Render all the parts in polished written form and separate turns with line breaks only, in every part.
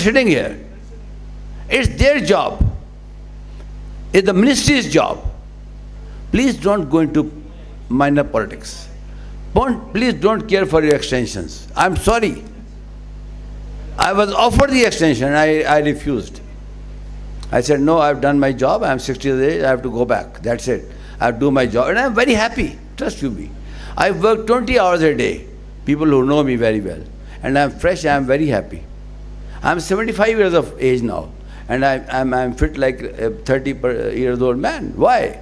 sitting here. It's their job. It's the ministry's job. Please don't go into minor politics. Please don't care for your extensions. I'm sorry. I was offered the extension. I refused. I said, no, I've done my job. I'm 60 years of age. I have to go back. That's it. I have to do my job. And I'm very happy. Trust you me. I work 20 hours a day. People who know me very well. And I'm fresh. I'm very happy. I'm 75 years of age now. And I'm fit like a 30-year old man. Why?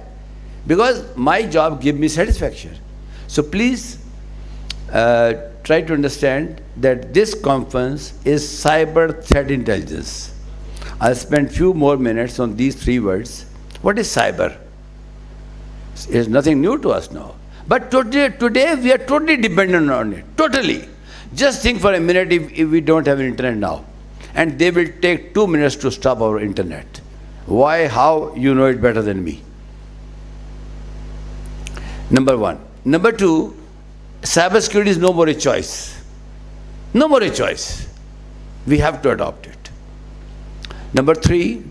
Because my job gives me satisfaction. So please try to understand that this conference is cyber threat intelligence. I'll spend few more minutes on these three words. What is cyber? It's nothing new to us now. But today we are totally dependent on it. Totally. Just think for a minute if we don't have internet now. And they will take 2 minutes to stop our internet. Why? How? You know it better than me. Number one. Number two, cybersecurity is no more a choice. No more a choice. We have to adopt it. Number three,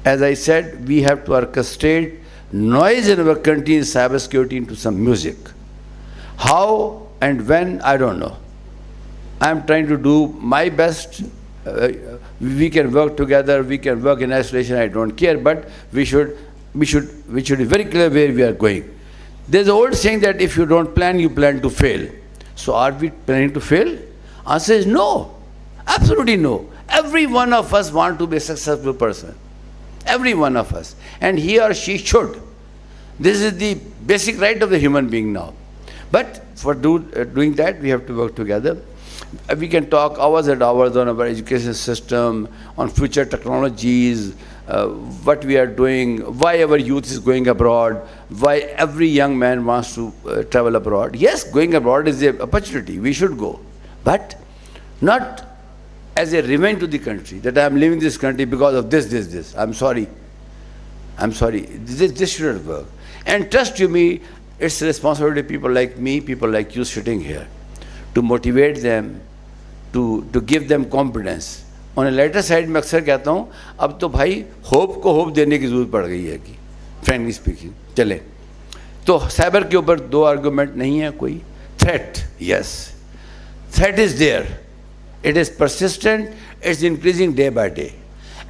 as I said, we have to orchestrate noise in our country in cybersecurity into some music. How and when, I don't know. I'm trying to do my best. We can work together, we can work in isolation, I don't care, but we should be very clear where we are going. There's an old saying that if you don't plan, you plan to fail. So are we planning to fail? Answer is no. Absolutely no. Every one of us wants to be a successful person. Every one of us. And he or she should. This is the basic right of the human being now. But for doing that, we have to work together. We can talk hours and hours on our education system, on future technologies, what we are doing, why our youth is going abroad, why every young man wants to travel abroad. Yes, going abroad is an opportunity. We should go. But not as a revenge to the country, that I am leaving this country because of this. I'm sorry. I'm sorry. This shouldn't work. And trust you me, it's the responsibility of people like me, people like you sitting here, to motivate them, to give them confidence. On a lighter side, मैं अक्सर कहता हूँ, अब तो भाई hope को hope देने की जरूरत पड़ गई है कि, frankly speaking, चले. तो साइबर के ऊपर दो आर्गुमेंट नहीं है कोई. Threat, yes. Threat is there. It is persistent. It's increasing day by day.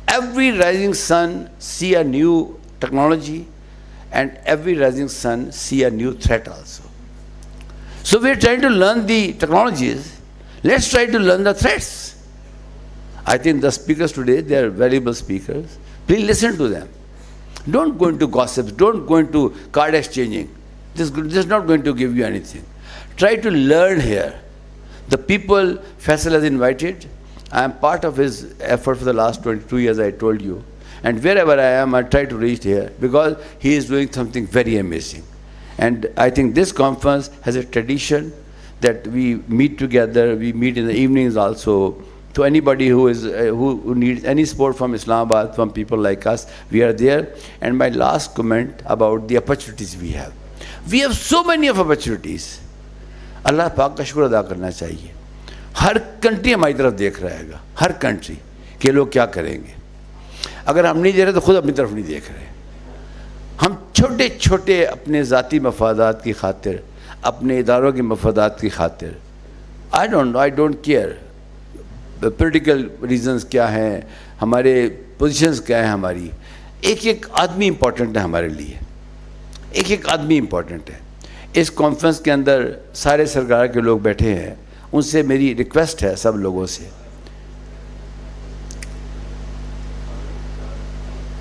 Every rising sun see a new technology, and every rising sun see a new threat also. So we are trying to learn the technologies. Let's try to learn the threats. I think the speakers today, they are valuable speakers. Please listen to them. Don't go into gossips. Don't go into card exchanging. This is not going to give you anything. Try to learn here. The people Faisal has invited, I am part of his effort for the last 22 years, I told you. And wherever I am, I try to reach here because he is doing something very amazing. And I think this conference has a tradition that we meet together. We meet in the evenings also. To anybody who needs any support from Islamabad, from people like us, we are there. And my last comment about the opportunities we have. We have so many of opportunities. अल्लाह पाक का शुक्र अदा करना चाहिए. हर country हमारी तरफ देख रहा है, हर कंट्री के लोग क्या करेंगे. अगर हम नहीं दे रहे तो खुद अपनी तरफ नहीं देख रहे. हम छोटे छोटे अपने ज़ाती मफादात की खातिर, अपने इदारों के मफादात की खातिर, I don't care political reasons क्या हैं, हमारे पोजीशंस क्या हैं हमारी. एक एक आदमी इम्पोर्टेंट है हमारे लिए. एक एक आदमी इम्पोर्टेंट है. इस कॉन्फ्रेंस के अंदर सारे सरकार के लोग बैठे हैं. उनसे मेरी रिक्वेस्ट है सब लोगों से,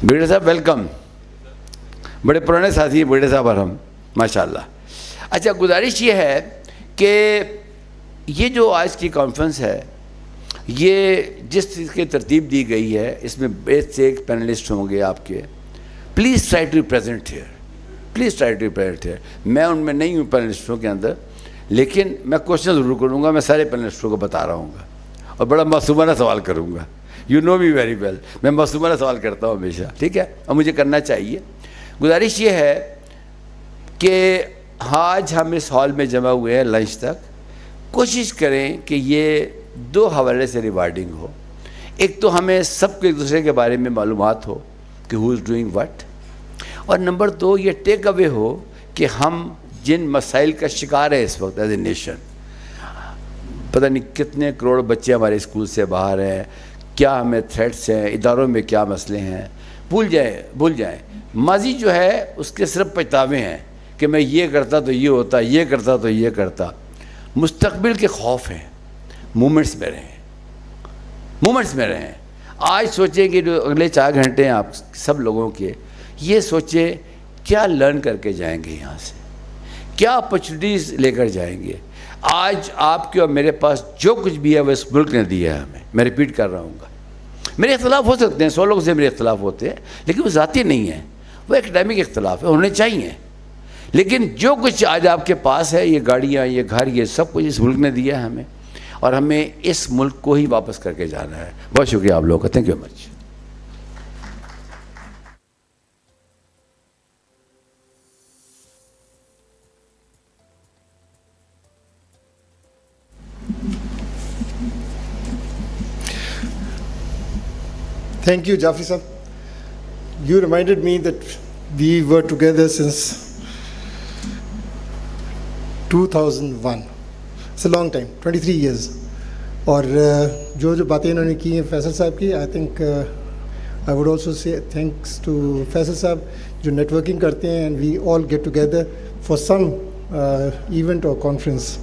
बेटे साहब वेलकम. बड़े पुराने साथी हैं बेटे साहब और हम, माशाल्लाह. अच्छा, गुजारिश ये है कि ये जो आज की कॉन्फ्रेंस है, ये जिस चीज़ की तरतीब दी गई है, इसमें एक से एक पैनलिस्ट होंगे आपके. Please try to present here. Please try to present here. मैं उनमें नहीं हूँ पैनलिस्टों के अंदर, लेकिन मैं क्वेश्चन ज़रूर करूँगा. मैं सारे पैनलिस्टों को बता रहा हूँ और बड़ा मासूमाना सवाल करूँगा. You know me very well. मैं मासूमाना सवाल करता हूँ हमेशा, ठीक है, और मुझे करना चाहिए. गुजारिश ये है कि आज हम इस हॉल में जमा हुए हैं लंच तक. कोशिश करें कि ये दो हवाले से रिवार्डिंग हो. एक तो हमें सबको एक दूसरे के बारे में मालूमात हो कि हु इज़ डूइंग व्हाट, और नंबर 2 ये टेक अवे हो कि हम जिन मसाइल का शिकार है इस वक्त एज ए नेशन, पता नहीं कितने करोड़ बच्चे हमारे स्कूल से बाहर हैं, क्या हमें थ्रेट्स हैं, इदारों में क्या मसले हैं, भूल जाएं। माजी जो है उसके सिर्फ पछतावे हैं कि मैं ये करता तो ये होता, ये करता तो ये करता। मुस्तकबिल के खौफ हैं, मोमेंट्स में रहें। आज सोचें कि जो अगले 4 घंटे हैं आप सब लोगों के, ये सोचें क्या लर्न करके जाएंगे यहाँ से, क्या अपॉर्चुनिटीज़ लेकर जाएंगे। आज आपके और मेरे पास जो कुछ भी है वो इस मुल्क ने दिया है हमें। मैं रिपीट कर रहा हूँ, मेरे इख्तलाफ हो सकते हैं, 100 लोगों से मेरे इख्तलाफ होते हैं, लेकिन वो ज़ाती नहीं है, वो एकेडमिक इख्तलाफ है, होने चाहिए। लेकिन जो कुछ आज आपके पास है, ये गाड़ियाँ, ये घर, ये सब कुछ इस मुल्क ने दिया है हमें, और हमें इस मुल्क को ही वापस करके जाना है। बहुत शुक्रिया आप लोगों का, thank you much.
Thank you, Jafri sir. You reminded me that we were together since 2001. It's a long time, 23 years. और जो बातें इन्होंने की हैं फैसल साहब की, I think I would also say thanks to Faisal साहब जो नेटवर्किंग करते हैं, and we all get together for some event or conference.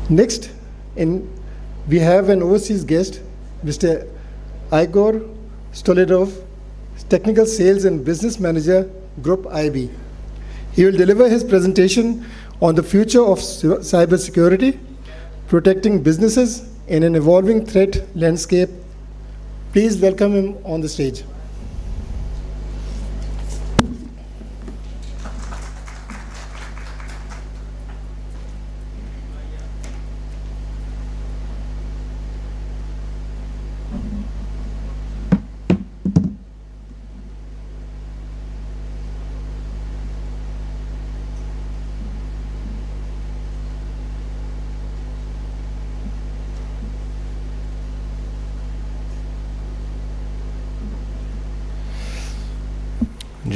Next, we have an overseas guest, Mr. Igor Stoledov, Technical Sales and Business Manager, Group IB. He will deliver his presentation on the future of cybersecurity, protecting businesses in an evolving threat landscape. Please welcome him on the stage.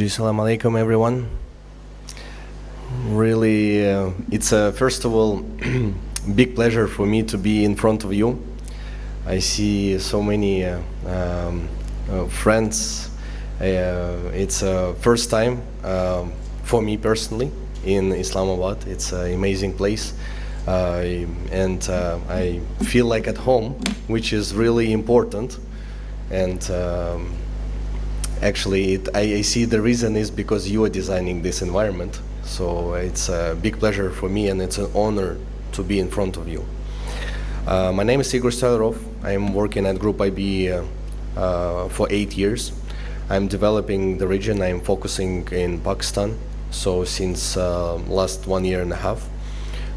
Assalamu alaikum, everyone. Really, it's first of all big pleasure for me to be in front of you. I see so many friends. It's first time for me personally in Islamabad. It's an amazing place, and I feel like at home, which is really important. And actually, I see the reason is because you are designing this environment. So it's a big pleasure for me, and it's an honor to be in front of you. My name is Igor Stoledov. I'm working at Group IB for 8 years. I'm developing the region. I'm focusing in Pakistan. So since last 1 year and a half.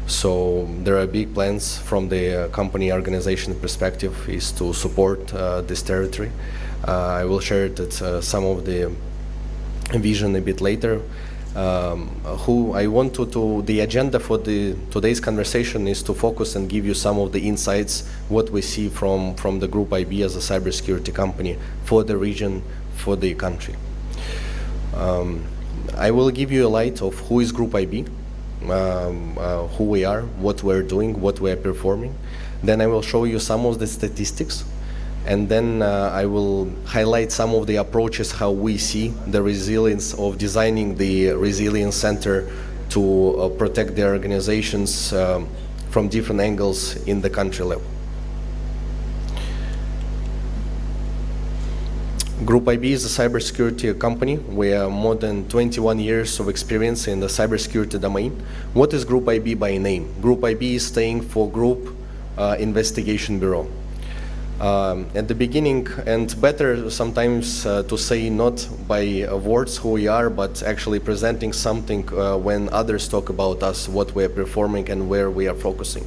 So there are big plans from the company organization perspective is to support this territory. I will share that some of the vision a bit later. Who I want to the agenda for today's conversation is to focus and give you some of the insights what we see from the Group IB as a cybersecurity company for the region, for the country. I will give you a light of who is Group IB, who we are, what we're doing, what we're performing. Then I will show you some of the statistics, and then I will highlight some of the approaches how we see the resilience of designing the resilience center to protect the organizations from different angles in the country level. Group IB is a cybersecurity company. We have more than 21 years of experience in the cybersecurity domain. What is Group IB by name? Group IB is staying for Group Investigation Bureau. At the beginning, and better sometimes to say not by words who we are, but actually presenting something when others talk about us, what we are performing and where we are focusing.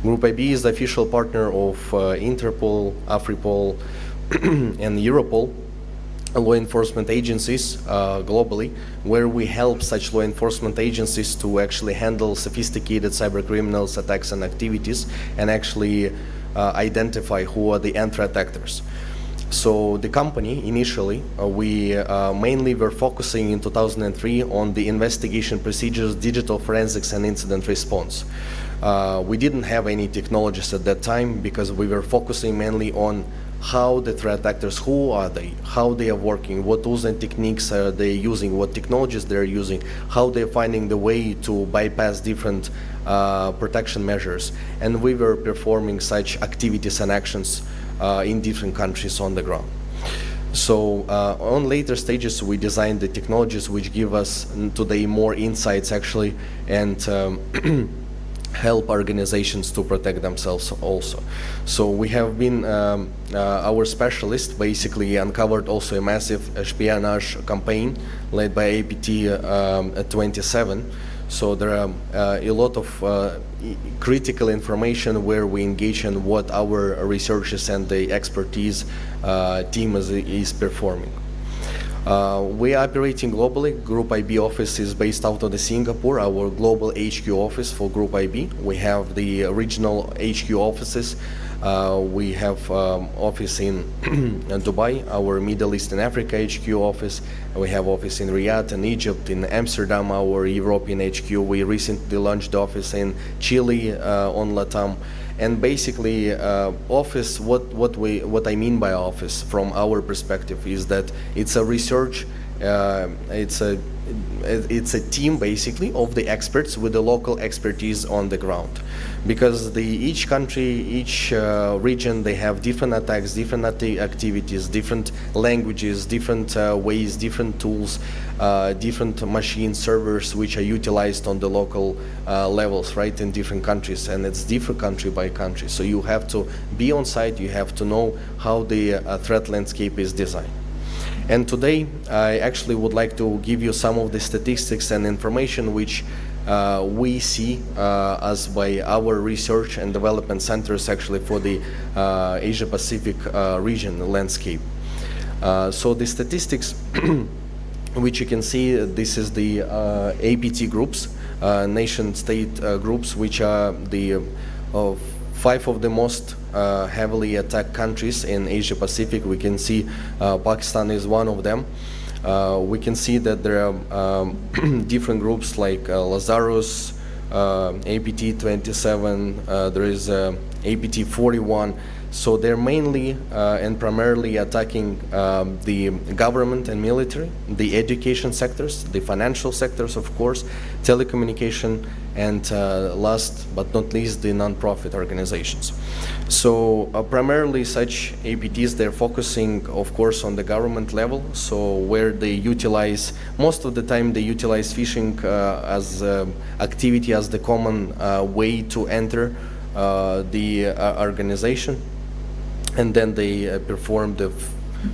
Group IB is the official partner of Interpol, Afripol, and Europol, law enforcement agencies globally, where we help such law enforcement agencies to actually handle sophisticated cyber criminals attacks and activities, and actually identify who are the end threat actors. So the company initially, we mainly were focusing in 2003 on the investigation procedures, digital forensics, and incident response. We didn't have any technologies at that time because we were focusing mainly on how the threat actors, who are they, how they are working, what tools and techniques are they using, what technologies they're using, how they're finding the way to bypass different protection measures. And we were performing such activities and actions in different countries on the ground. So on later stages, we designed the technologies which give us today more insights actually, and help organizations to protect themselves also. So we have been, our specialist basically uncovered also a massive espionage campaign led by APT-27. So there are a lot of critical information where we engage in what our researchers and the expertise team is performing. We are operating globally. Group IB office is based out of the Singapore, our global HQ office for Group IB. We have the regional HQ offices. We have office in Dubai, our Middle East and Africa HQ office. We have office in Riyadh and Egypt, in Amsterdam, our European HQ. We recently launched the office in Chile on Latam. And basically, office, what I mean by office from our perspective is that it's a research, it's a team basically of the experts with the local expertise on the ground, because each country, each region, they have different attacks, different activities, different languages, different ways, different tools, different machine servers which are utilized on the local levels, right, in different countries, and it's different country by country. So you have to be on site, you have to know how the threat landscape is designed. And today, I actually would like to give you some of the statistics and information which we see as by our research and development centers actually for the Asia-Pacific region landscape. So the statistics which you can see, this is the APT groups, nation-state groups, which are the 5 of the most heavily attacked countries in Asia-Pacific. We can see Pakistan is one of them. We can see that there are different groups like Lazarus, APT-27, there is APT-41. So they're mainly and primarily attacking the government and military, the education sectors, the financial sectors, of course, telecommunication, and last but not least, the non-profit organizations. So primarily such APTs, they're focusing, of course, on the government level, so where they utilize, most of the time they utilize phishing as activity, as the common way to enter the organization, and then they perform the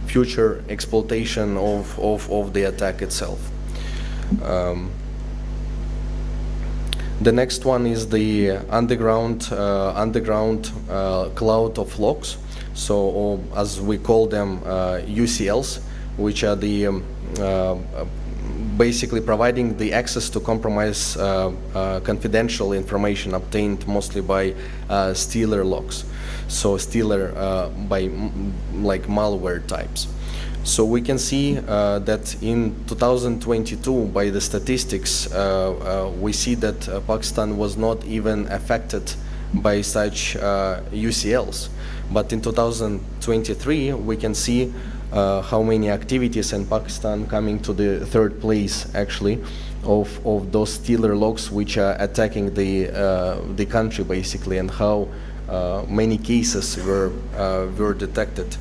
future exploitation of the attack itself. The next one is the underground cloud of logs. So, as we call them, UCLs, which are the basically providing the access to compromise confidential information obtained mostly by stealer logs. So stealer by like malware types. So we can see that in 2022, by the statistics, we see that Pakistan was not even affected by such UCLs. But in 2023, we can see how many activities in Pakistan coming to the 3rd place, actually, of those stealer logs which are attacking the country, basically, and how many cases were detected.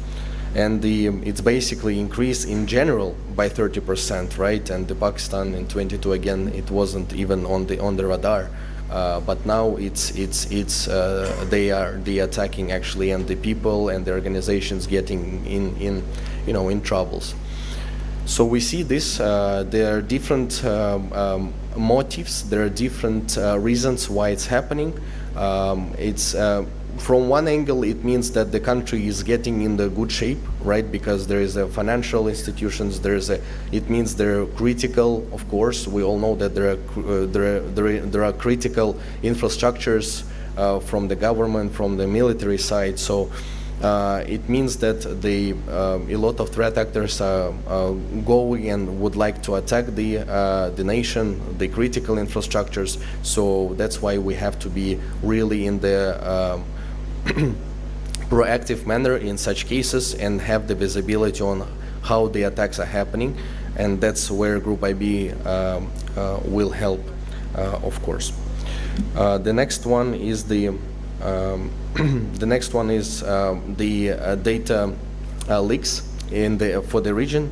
And it's basically increased in general by 30%, right? And the Pakistan in 22, again, it wasn't even on the radar. But now they are attacking actually, and the people and the organizations getting in troubles. So we see this. There are different motives. There are different reasons why it's happening. From one angle, it means that the country is getting in the good shape, right? Because there is financial institutions. It means they're critical. Of course, we all know that there are critical infrastructures from the government, from the military side. So it means that a lot of threat actors are going and would like to attack the nation, the critical infrastructures. So that's why we have to be really in the proactive manner in such cases and have the visibility on how the attacks are happening. And that's where Group IB will help, of course. The next one is the data leaks for the region.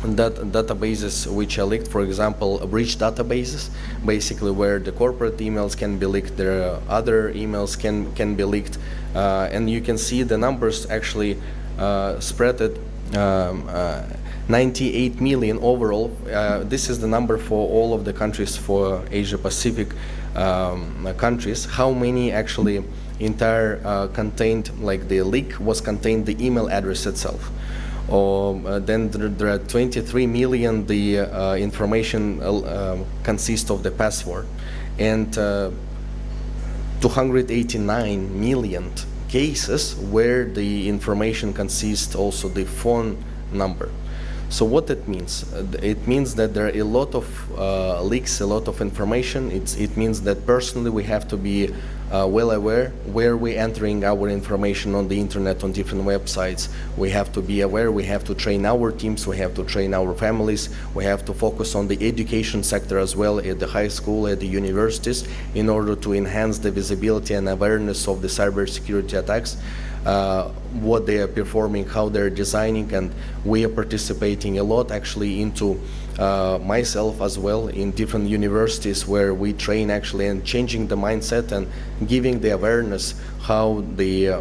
That databases which are leaked, for example, breach databases, basically where the corporate emails can be leaked, their other emails can be leaked, and you can see the numbers actually spread at 98 million overall. This is the number for all of the countries, for Asia Pacific countries. How many actually entire contained, like the leak was contained the email address itself. Then there are 23 million the information consists of the password, and 289 million cases where the information consists also the phone number. So what that means? It means that there are a lot of leaks, a lot of information. It means that personally we have to be well aware where we're entering our information on the internet, on different websites. We have to be aware, we have to train our teams, we have to train our families, we have to focus on the education sector as well, at the high school, at the universities, in order to enhance the visibility and awareness of the cybersecurity attacks. What they are performing, how they're designing, and we are participating a lot actually into myself as well in different universities where we train actually and changing the mindset and giving the awareness how the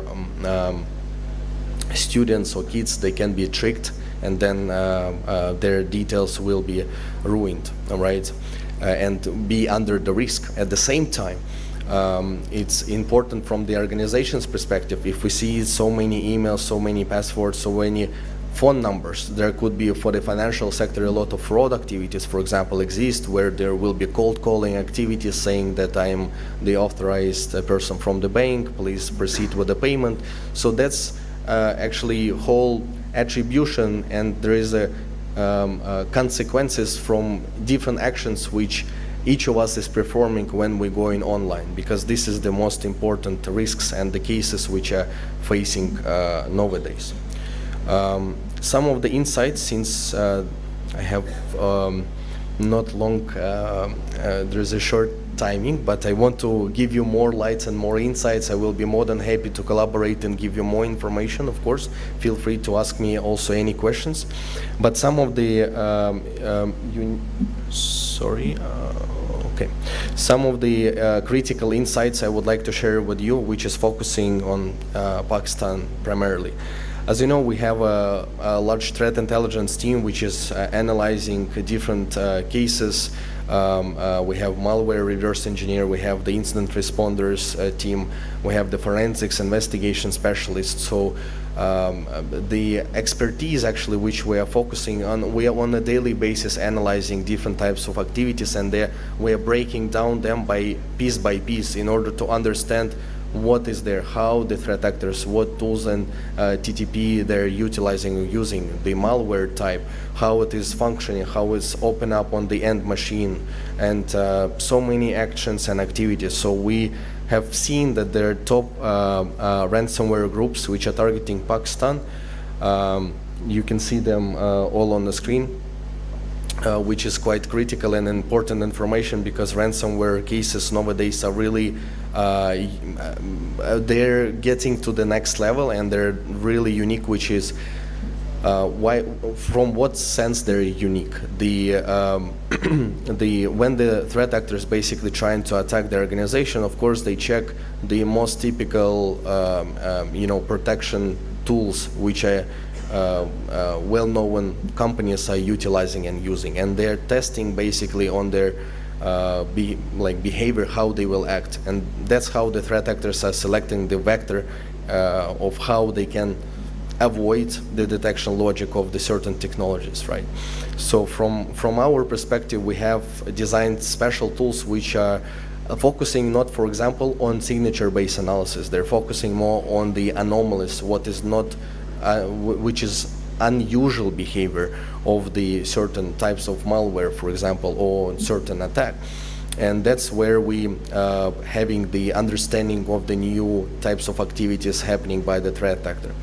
students or kids, they can be tricked and then their details will be ruined, all right, and be under the risk. At the same time, it's important from the organization's perspective. If we see so many emails, so many passwords, so many phone numbers, there could be for the financial sector a lot of fraud activities, for example, exist, where there will be cold calling activities saying that I am the authorized person from the bank, please proceed with the payment. So that's actually whole attribution, and there is a consequences from different actions which each of us is performing when we're going online, because this is the most important risks and the cases which are facing nowadays. Some of the insights, since I have not long, there's a short timing, but I want to give you more lights and more insights. I will be more than happy to collaborate and give you more information, of course. Feel free to ask me also any questions. But some of the, some of the critical insights I would like to share with you, which is focusing on Pakistan primarily. As you know, we have a large threat intelligence team which is analyzing different cases. We have malware reverse engineer, we have the incident responders team, we have the forensics investigation specialists. So the expertise actually which we are focusing on, we are on a daily basis analyzing different types of activities, and we are breaking down them by piece in order to understand what is there, how the threat actors, what tools and TTP they're utilizing or using, the malware type, how it is functioning, how it's open up on the end machine, and so many actions and activities. So we have seen that there are top ransomware groups which are targeting Pakistan. You can see them all on the screen. Which is quite critical and important information, because ransomware cases nowadays are really they're getting to the next level, and they're really unique, which is why, from what sense they're unique. When the threat actors basically trying to attack the organization, of course they check the most typical protection tools which are well-known companies are utilizing and using, and they're testing basically on their behavior, how they will act, and that's how the threat actors are selecting the vector of how they can avoid the detection logic of the certain technologies, right? So from our perspective, we have designed special tools which are focusing not, for example, on signature-based analysis. They're focusing more on the anomalies, what is not, which is unusual behavior of the certain types of malware, for example, or certain attack. And that's where we having the understanding of the new types of activities happening by the threat actor.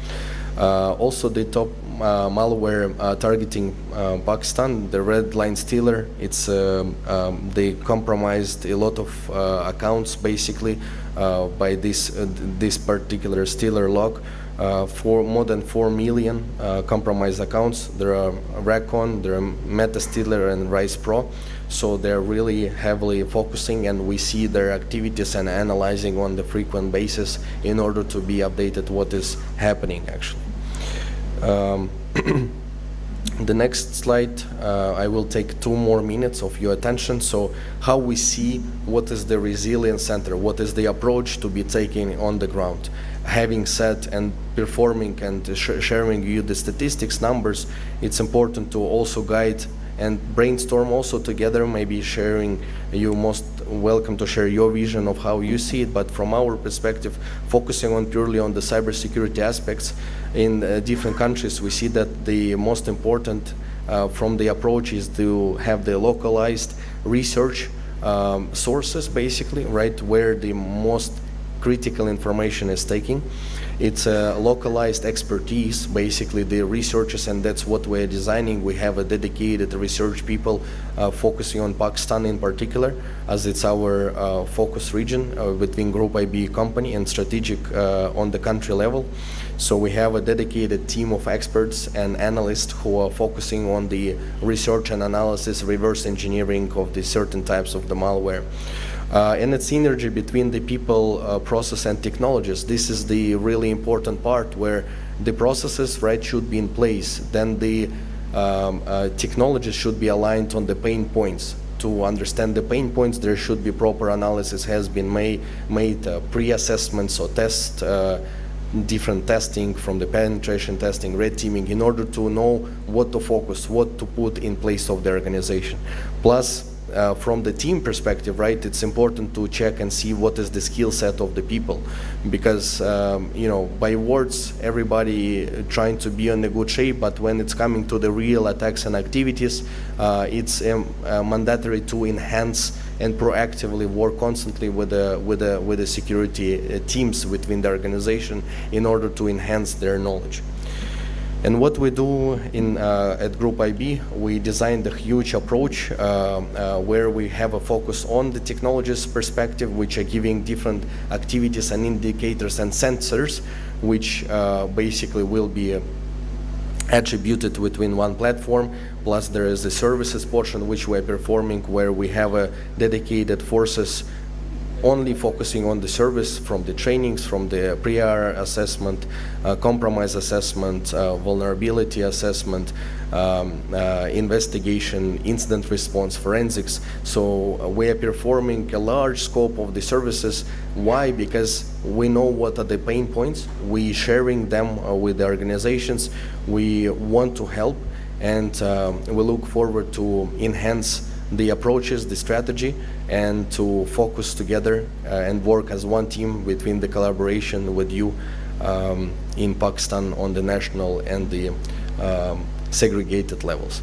Also, the top malware targeting Pakistan, the red line stealer. It's they compromised a lot of accounts basically by this particular stealer log. For more than 4 million compromised accounts. There are Racon, there are MetaStealer and Rise Pro. So they're really heavily focusing, and we see their activities and analyzing on the frequent basis in order to be updated what is happening actually. The next slide, I will take 2 more minutes of your attention. So how we see what is the resilience center, what is the approach to be taken on the ground. Having said and performing and sharing you the statistics numbers, it's important to also guide and brainstorm also together, maybe sharing, you most welcome to share your vision of how you see it, but from our perspective, focusing on purely on the cybersecurity aspects in different countries, we see that the most important from the approach is to have the localized research sources, basically, right, where the most critical information is taking. It's a localized expertise, basically the researchers, and that's what we're designing. We have a dedicated research people focusing on Pakistan in particular, as it's our focus region within Group IB company and strategic on the country level. So we have a dedicated team of experts and analysts who are focusing on the research and analysis, reverse engineering of the certain types of the malware. And it's synergy between the people, process, and technologies. This is the really important part where the processes, right, should be in place. Then the technologies should be aligned on the pain points. To understand the pain points, there should be proper analysis has been made pre-assessments or test, different testing from the penetration testing, red teaming, in order to know what to focus, what to put in place of the organization. Plus, from the team perspective, right, it's important to check and see what is the skill set of the people, because you know, by words everybody trying to be in a good shape, but when it's coming to the real attacks and activities, it's mandatory to enhance and proactively work constantly with the security teams within the organization in order to enhance their knowledge. And what we do in at Group IB, we designed a huge approach where we have a focus on the technologies perspective, which are giving different activities and indicators and sensors, which basically will be attributed within one platform. Plus there is a services portion which we're performing, where we have a dedicated forces only focusing on the service, from the trainings, from the prior assessment, compromise assessment, vulnerability assessment, investigation, incident response, forensics. So we are performing a large scope of the services. Why? Because we know what are the pain points. We sharing them with the organizations. We want to help, and we look forward to enhance the approaches, the strategy, and to focus together and work as one team between the collaboration with you in Pakistan on the national and the segregated levels.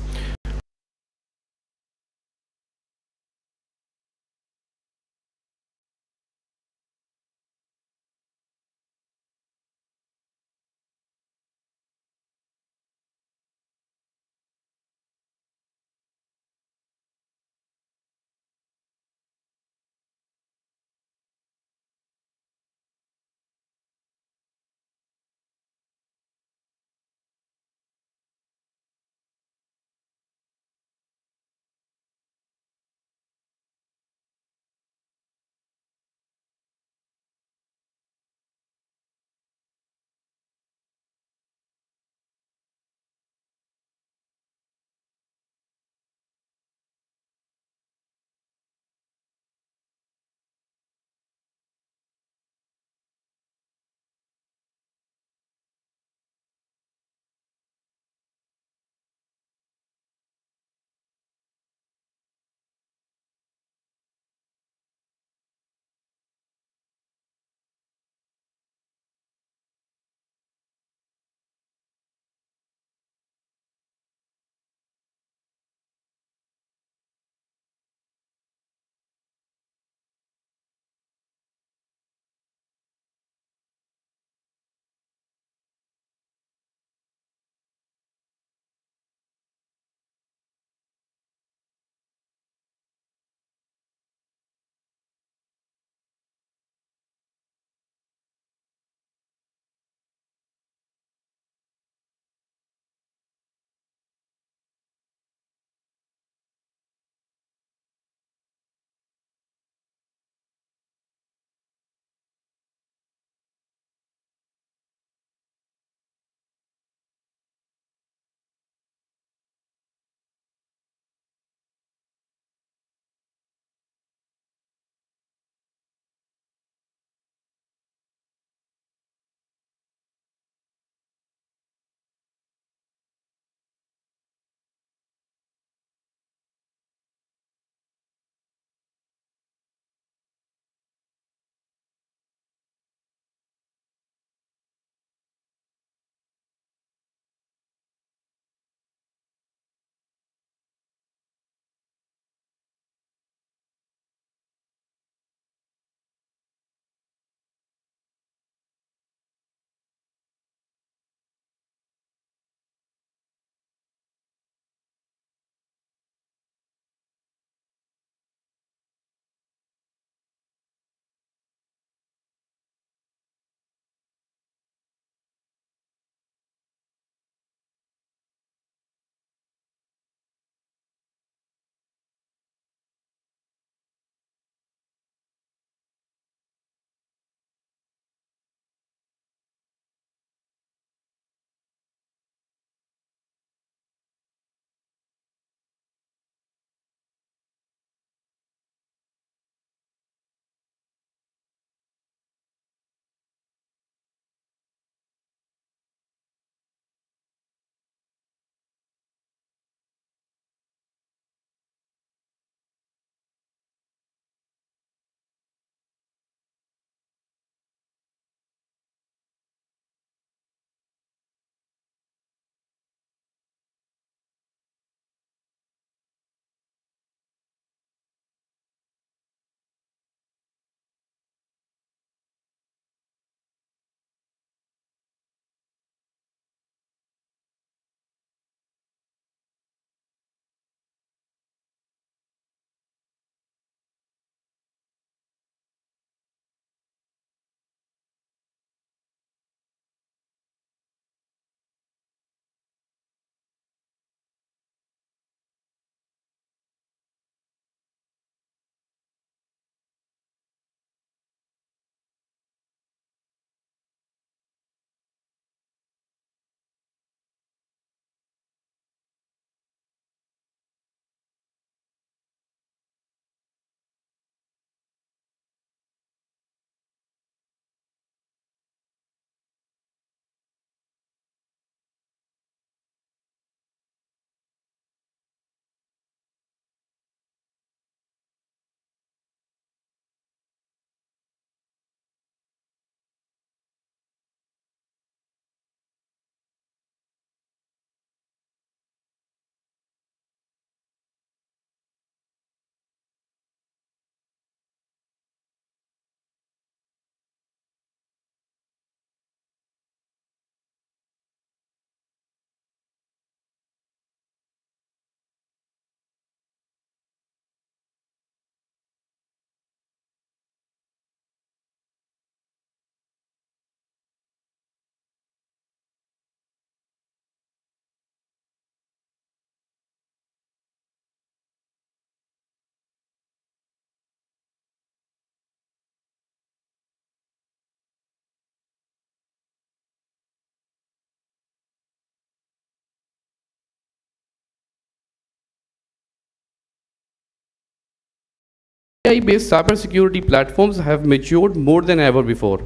AI-based cybersecurity platforms have matured more than ever before.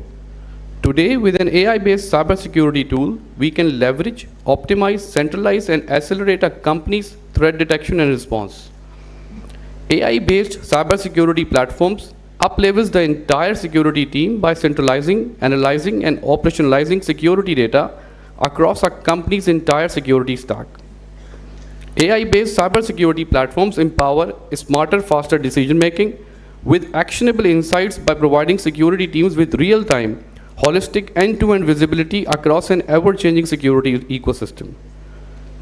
Today, with an AI-based cybersecurity tool, we can leverage, optimize, centralize, and accelerate a company's threat detection and response. AI-based cybersecurity platforms uplevels the entire security team by centralizing, analyzing, and operationalizing security data across a company's entire security stack. AI-based cybersecurity platforms empower smarter, faster decision-making with actionable insights by providing security teams with real-time, holistic end-to-end visibility across an ever-changing security ecosystem.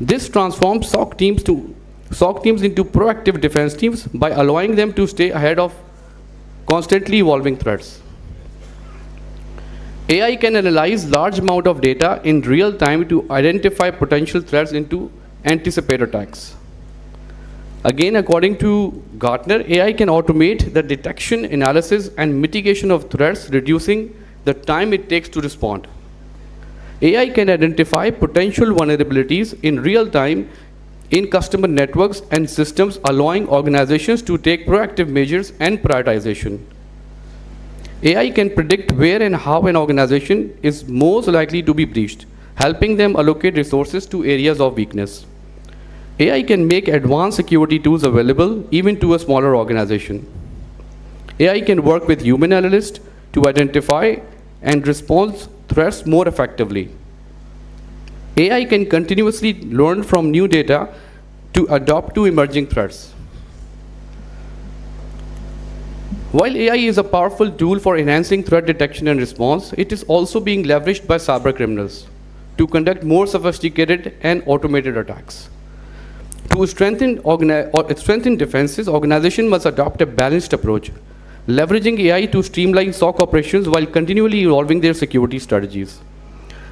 This transforms SOC teams into proactive defense teams by allowing them to stay ahead of constantly evolving threats. AI can analyze large amount of data in real time to identify potential threats and to anticipate attacks. Again, according to Gartner, AI can automate the detection, analysis, and mitigation of threats, reducing the time it takes to respond. AI can identify potential vulnerabilities in real time in customer networks and systems, allowing organizations to take proactive measures and prioritization. AI can predict where and how an organization is most likely to be breached, helping them allocate resources to areas of weakness. AI can make advanced security tools available even to a smaller organization. AI can work with human analysts to identify and respond threats more effectively. AI can continuously learn from new data to adapt to emerging threats. While AI is a powerful tool for enhancing threat detection and response, it is also being leveraged by cybercriminals to conduct more sophisticated and automated attacks. To strengthen defenses, organizations must adopt a balanced approach, leveraging AI to streamline SOC operations while continually evolving their security strategies.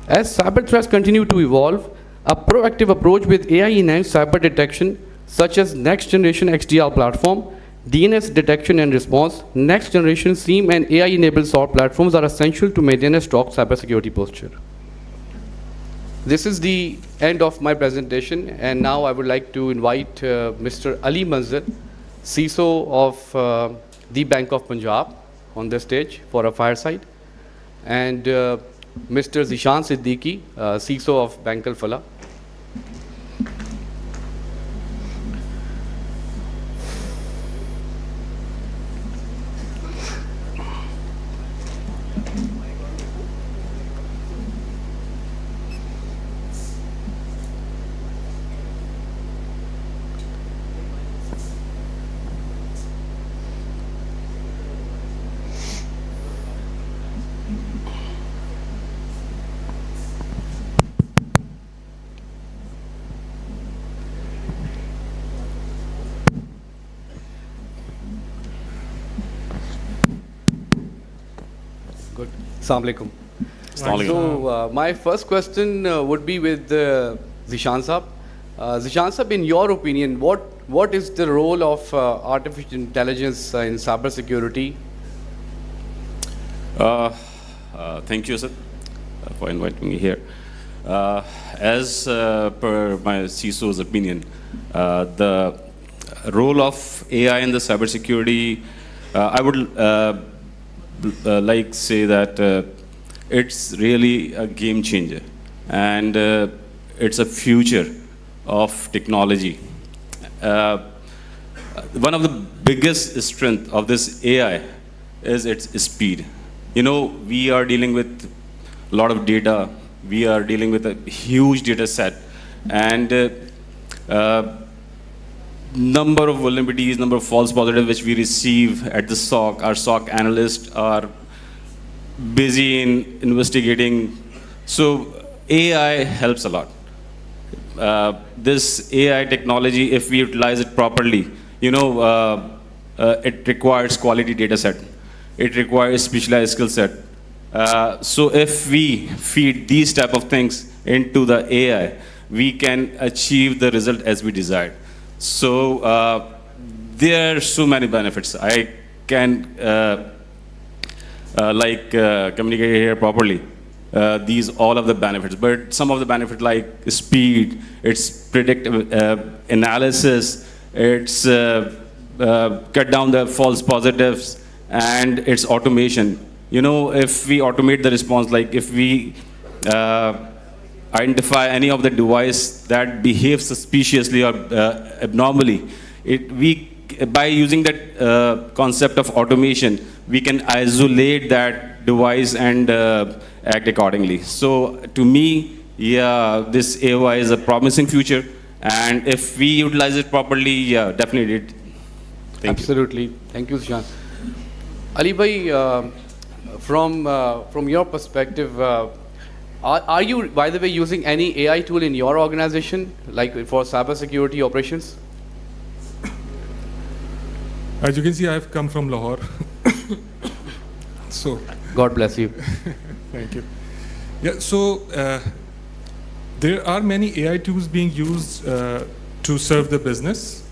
As cyber threats continue to evolve, a proactive approach with AI-enhanced cyber detection, such as next-generation XDR platform, DNS detection and response, next-generation SIEM, and AI-enabled SOC platforms are essential to maintain a strong cybersecurity posture. This is the end of my presentation, and now I would like to invite Mr. Ali Manzar, CISO of the Bank of Punjab, on the stage for a fireside, and Mr. Zishan Siddiqui, CISO of Bank Al-Falah. Good. Assalamu alaikum. So, my first question would be with Zishan Saab. Zishan Saab, in your opinion, what is the role of artificial intelligence in cybersecurity?
Thank you, sir, for inviting me here. As per my CISO's opinion, the role of AI in the cybersecurity, I would like say that it's really a game changer, and it's a future of technology. One of the biggest strength of this AI is its speed. You know, we are dealing with a lot of data. We are dealing with a huge data set, and number of vulnerabilities, number of false positives which we receive at the SOC. Our SOC analysts are busy in investigating. So AI helps a lot. This AI technology, if we utilize it properly, you know, it requires quality data set. It requires specialized skill set. So if we feed these type of things into the AI, we can achieve the result as we desired. So there are so many benefits. I can communicate here properly. These all of the benefits, but some of the benefits like speed, its predictive analysis, its cut down the false positives and its automation. If we automate the response, like if we identify any of the device that behaves suspiciously or abnormally, by using that concept of automation, we can isolate that device and act accordingly. So to me, yeah, this AOI is a promising future, and if we utilize it properly, yeah, definitely. Thank you.
Absolutely. Thank you, Zishan. Ali bhai, from your perspective, are you, by the way, using any AI tool in your organization, like for cybersecurity operations?
As you can see, I've come from Lahore. So,
God bless you.
thank you. Yeah, so there are many AI tools being used to serve the business,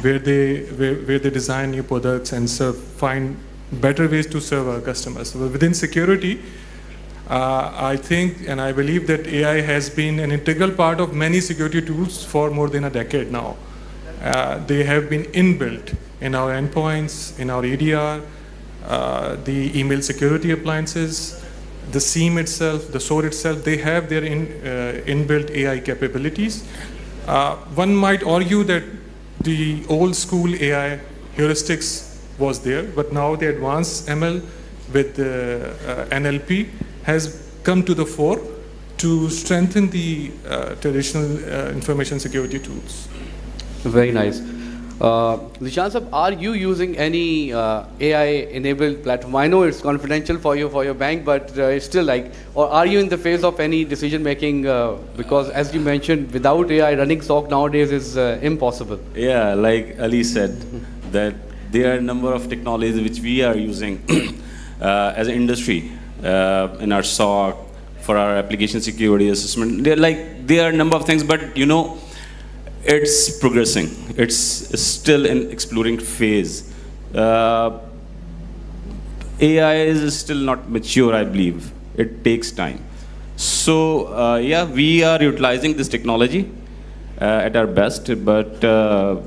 where they design new products and find better ways to serve our customers. So within security, I think and I believe that AI has been an integral part of many security tools for more than a decade now. They have been inbuilt in our endpoints, in our EDR, the email security appliances, the SIEM itself, the SOAR itself. They have their inbuilt AI capabilities. One might argue that the old school AI heuristics was there, but now the advanced ML with NLP has come to the fore to strengthen the traditional information security tools.
Very nice. Zishan sir, are you using any AI-enabled platform? I know it's confidential for your bank, but it's still like, or are you in the phase of any decision making? Because as you mentioned, without AI, running SOC nowadays is impossible.
Yeah, like Ali said, that there are a number of technologies which we are using as an industry in our SOC for our application security assessment. There are a number of things, but it's progressing. It's still in exploring phase. AI is still not mature, I believe. It takes time. So yeah, we are utilizing this technology at our best, but a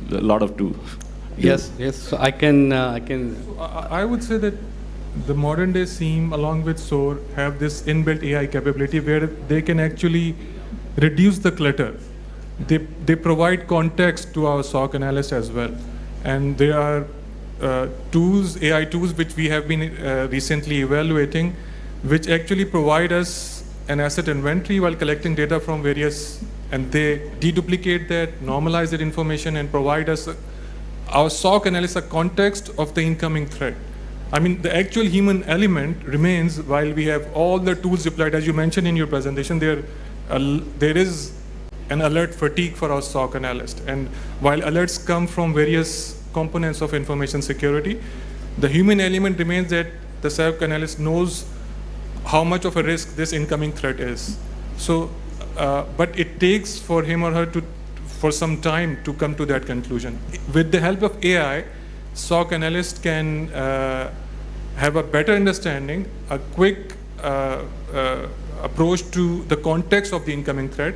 lot of tools.
Yes, yes. So I can.
I would say that the modern day SIEM along with SOAR have this inbuilt AI capability where they can actually reduce the clutter. They provide context to our SOC analyst as well. And there are AI tools which we have been recently evaluating, which actually provide us an asset inventory while collecting data from various, and they deduplicate that, normalize that information, and provide us, our SOC analysts, a context of the incoming threat. I mean, the actual human element remains while we have all the tools deployed. As you mentioned in your presentation, there is an alert fatigue for our SOC analyst. And while alerts come from various components of information security, the human element remains that the SOC analyst knows how much of a risk this incoming threat is. So, but it takes for him or her for some time to come to that conclusion. With the help of AI, SOC analyst can have a better understanding, a quick approach to the context of the incoming threat,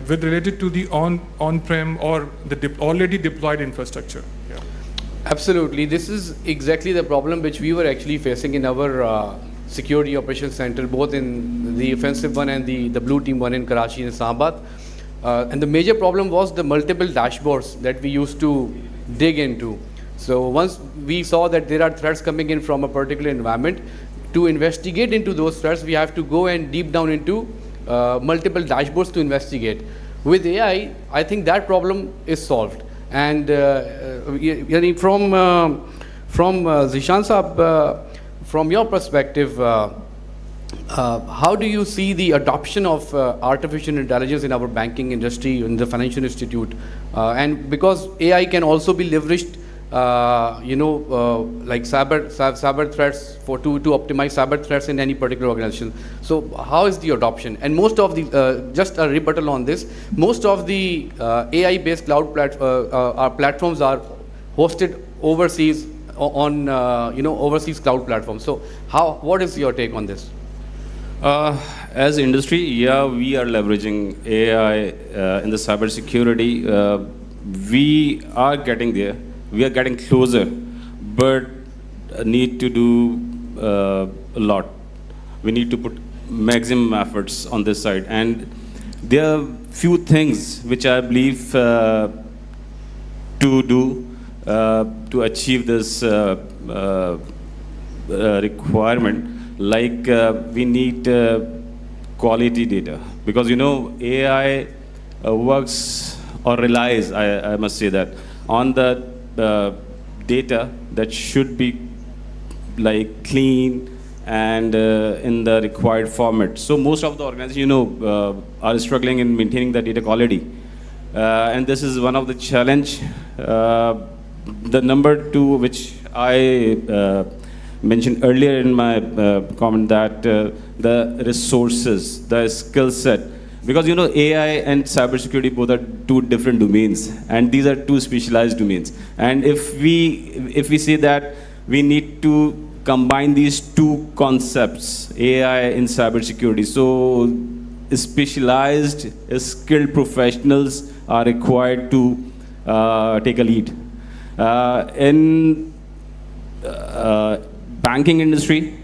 with related to the on-prem or the already deployed infrastructure. Yeah.
Absolutely. This is exactly the problem which we were actually facing in our security operations center, both in the offensive one and the blue team one in Karachi and Islamabad. And the major problem was the multiple dashboards that we used to dig into. So once we saw that there are threats coming in from a particular environment, to investigate into those threats, we have to go and deep down into multiple dashboards to investigate. With AI, I think that problem is solved. And from Zishan Saab, from your perspective, how do you see the adoption of artificial intelligence in our banking industry, in the financial institute? And because AI can also be leveraged, like cyber threats to optimize cyber threats in any particular organization. So how is the adoption? And most of the, just a rebuttal on this, most of the AI-based cloud platforms are hosted overseas on overseas cloud platforms. So what is your take on this?
As industry, yeah, we are leveraging AI in the cybersecurity. we are getting there. We are getting closer, but need to do a lot. We need to put maximum efforts on this side, and there are few things which I believe to do to achieve this requirement. Like we need quality data, because AI works or relies, I must say that, on the data that should be like clean and in the required format. So most of the organizations, are struggling in maintaining the data quality, and this is one of the challenge. The number two, which I mentioned earlier in my comment, that the resources, the skill set, because AI and cybersecurity both are two different domains, and these are two specialized domains. And if we say that we need to combine these two concepts, AI and cybersecurity, so specialized, skilled professionals are required to take a lead. In banking industry,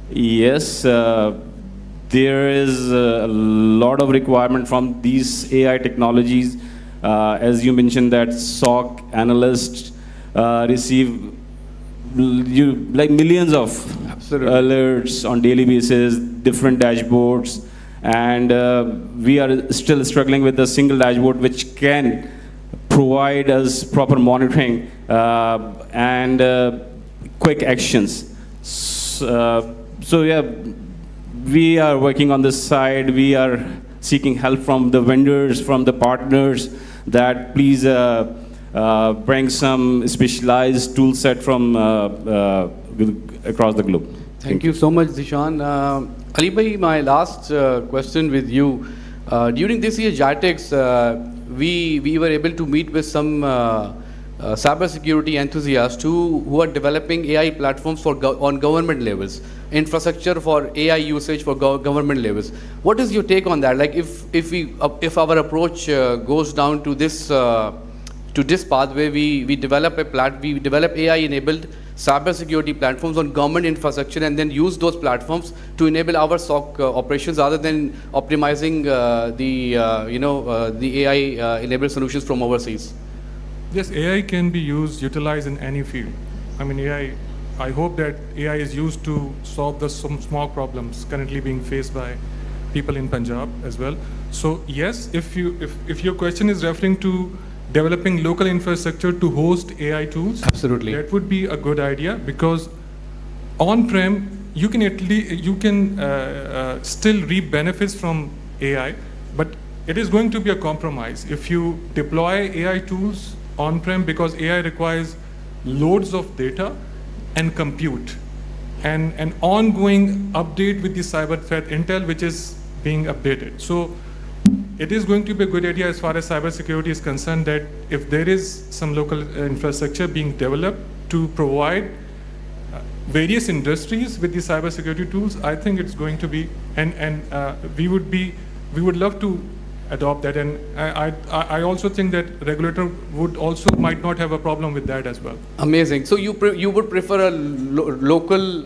yes, there is a lot of requirement from these AI technologies. As you mentioned, that SOC analysts receive like millions of alerts on daily basis, different dashboards, and we are still struggling with a single dashboard which can provide us proper monitoring and quick actions. So yeah, we are working on this side. We are seeking help from the vendors, from the partners, that please bring some specialized tool set from across the globe.
Thank you so much, Zishan. Ali bhai, my last question with you. During this year JITEX, we were able to meet with some cybersecurity enthusiasts who are developing AI platforms for on government levels, infrastructure for AI usage for government levels. What is your take on that? Like if our approach goes down to this pathway, we develop AI enabled cybersecurity platforms on government infrastructure, and then use those platforms to enable our SOC operations, rather than optimizing the AI enabled solutions from overseas.
Yes, AI can be utilized in any field. I mean, I hope that AI is used to solve some small problems currently being faced by people in Punjab as well. So yes, if your question is referring to developing local infrastructure to host AI tools,
absolutely,
that would be a good idea, because on-prem you can still reap benefits from AI, but it is going to be a compromise if you deploy AI tools on-prem, because AI requires loads of data and compute, and an ongoing update with the cyber threat intel which is being updated. So it is going to be a good idea as far as cybersecurity is concerned, that if there is some local infrastructure being developed to provide various industries with the cybersecurity tools, I think it's going to be, and we would love to adopt that, and I also think that regulator might not have a problem with that as well.
Amazing. So you would prefer a local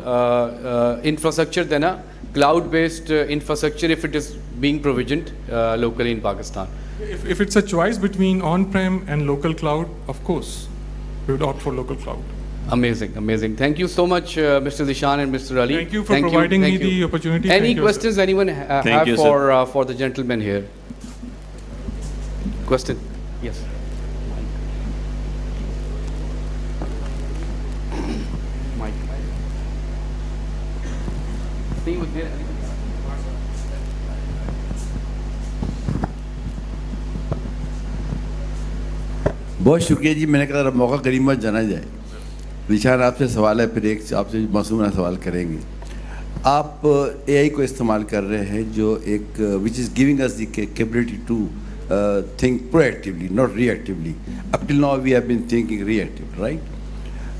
infrastructure than a cloud-based infrastructure if it is being provisioned locally in Pakistan?
If it's a choice between on-prem and local cloud, of course, we would opt for local cloud.
Amazing, amazing. Thank you so much, Mr. Zishan and Mr. Ali.
Thank you for providing me the opportunity.
Any questions anyone have for the gentleman here? Question? Yes. Mike. See you there.
बहुत शुक्रिया जी। मैंने कहा मौका करीब मत जाना जाए। निशान आपसे सवाल है, फिर एक आपसे मासूमाना सवाल करेंगे। आप AI को इस्तेमाल कर रहे हैं जो एक which is giving us the capability to think proactively, not reactively. Up till now, we have been thinking reactive, right?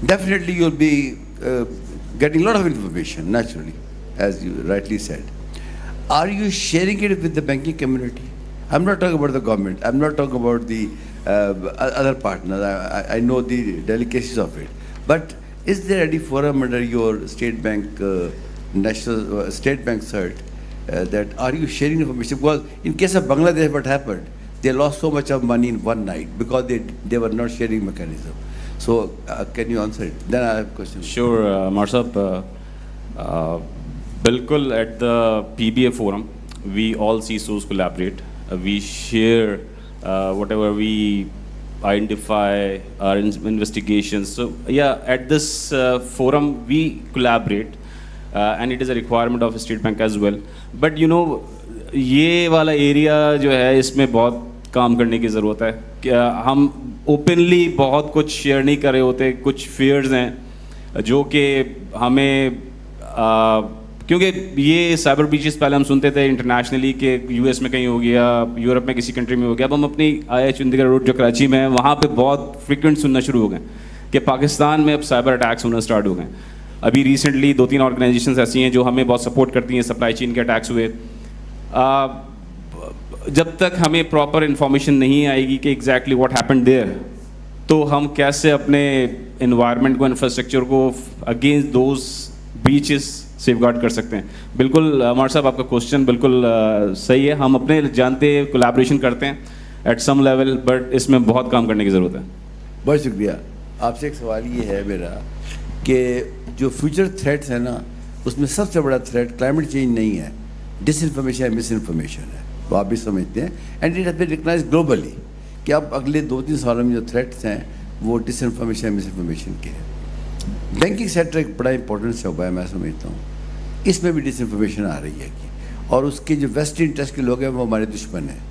Definitely, you'll be getting a lot of information, naturally, as you rightly said. Are you sharing it with the banking community? I'm not talking about the government. I'm not talking about the other partners. I know the delicacies of it. But is there any forum under your State Bank, National State Bank cert, that are you sharing information? Because in case of Bangladesh, what happened? They lost so much of money in one night because they were not sharing mechanism. So can you answer it? Then I have a question.
Sure, Marsab. Bilkul at the PBA forum, we all CISOs collaborate. We share whatever we identify, our investigations. So yeah, at this forum, we collaborate. And it is a requirement of State Bank as well. But you know, ये वाला area जो है इसमें बहुत काम करने की ज़रूरत है. हम ओपनली बहुत कुछ शेयर नहीं कर रहे होते, कुछ fears हैं जो कि हमें क्योंकि ये साइबर ब्रीचेस पहले हम सुनते थे इंटरनेशनली कि यूएस में कहीं हो गया, यूरोप में किसी कंट्री में हो गया. अब हम अपनी आया चंडीगढ़ रोड जो कराची में है वहाँ पे बहुत फ्रिक्वेंट सुनना शुरू हो गए कि पाकिस्तान में अब साइबर अटैक्स होना स्टार्ट हो गए. अभी रिसेंटली 2-3 ऑर्गेनाइजेशंस ऐसी हैं जो हमें बहुत सपोर्ट करती हैं. सप्लाई चेन के अटैक्स हुए. जब तक हमें प्रॉपर इन्फॉर्मेशन नहीं आएगी कि एग्जैक्टली व्हाट हैपेंड देयर, तो हम कैसे अपने एनवायरनमेंट को, इंफ्रास्ट्रक्चर को अगेंस्ट दोज ब्रीचेस सेफगार्ड कर सकते हैं. बिल्कुल अमर साहब, आपका क्वेश्चन बिल्कुल सही है. हम अपने जानते कोलैबोरेशन करते हैं एट सम लेवल, बट इसमें बहुत काम करने की ज़रूरत है.
बहुत शुक्रिया. आपसे एक सवाल ये है मेरा कि जो फ्यूचर थ्रेट्स हैं ना, उसमें सबसे बड़ा थ्रेट क्लाइमेट चेंज नहीं है, डिसइंफॉर्मेशन है, मिस इन्फॉर्मेशन है. वो आप भी समझते हैं. And it has been recognised globally कि अब अगले 2-3 सालों में जो थ्रेट्स हैं वो डिसइंफॉर्मेशन, मिस इन्फॉर्मेशन के हैं. बैंकिंग सेक्टर एक बड़ा इंपॉर्टेंट शोबा है, मैं समझता हूँ. इसमें भी डिसइंफॉर्मेशन आ रही है कि, और उसके जो वेस्ट इंटरेस्ट के लोग हैं वो हमारे दुश्मन हैं,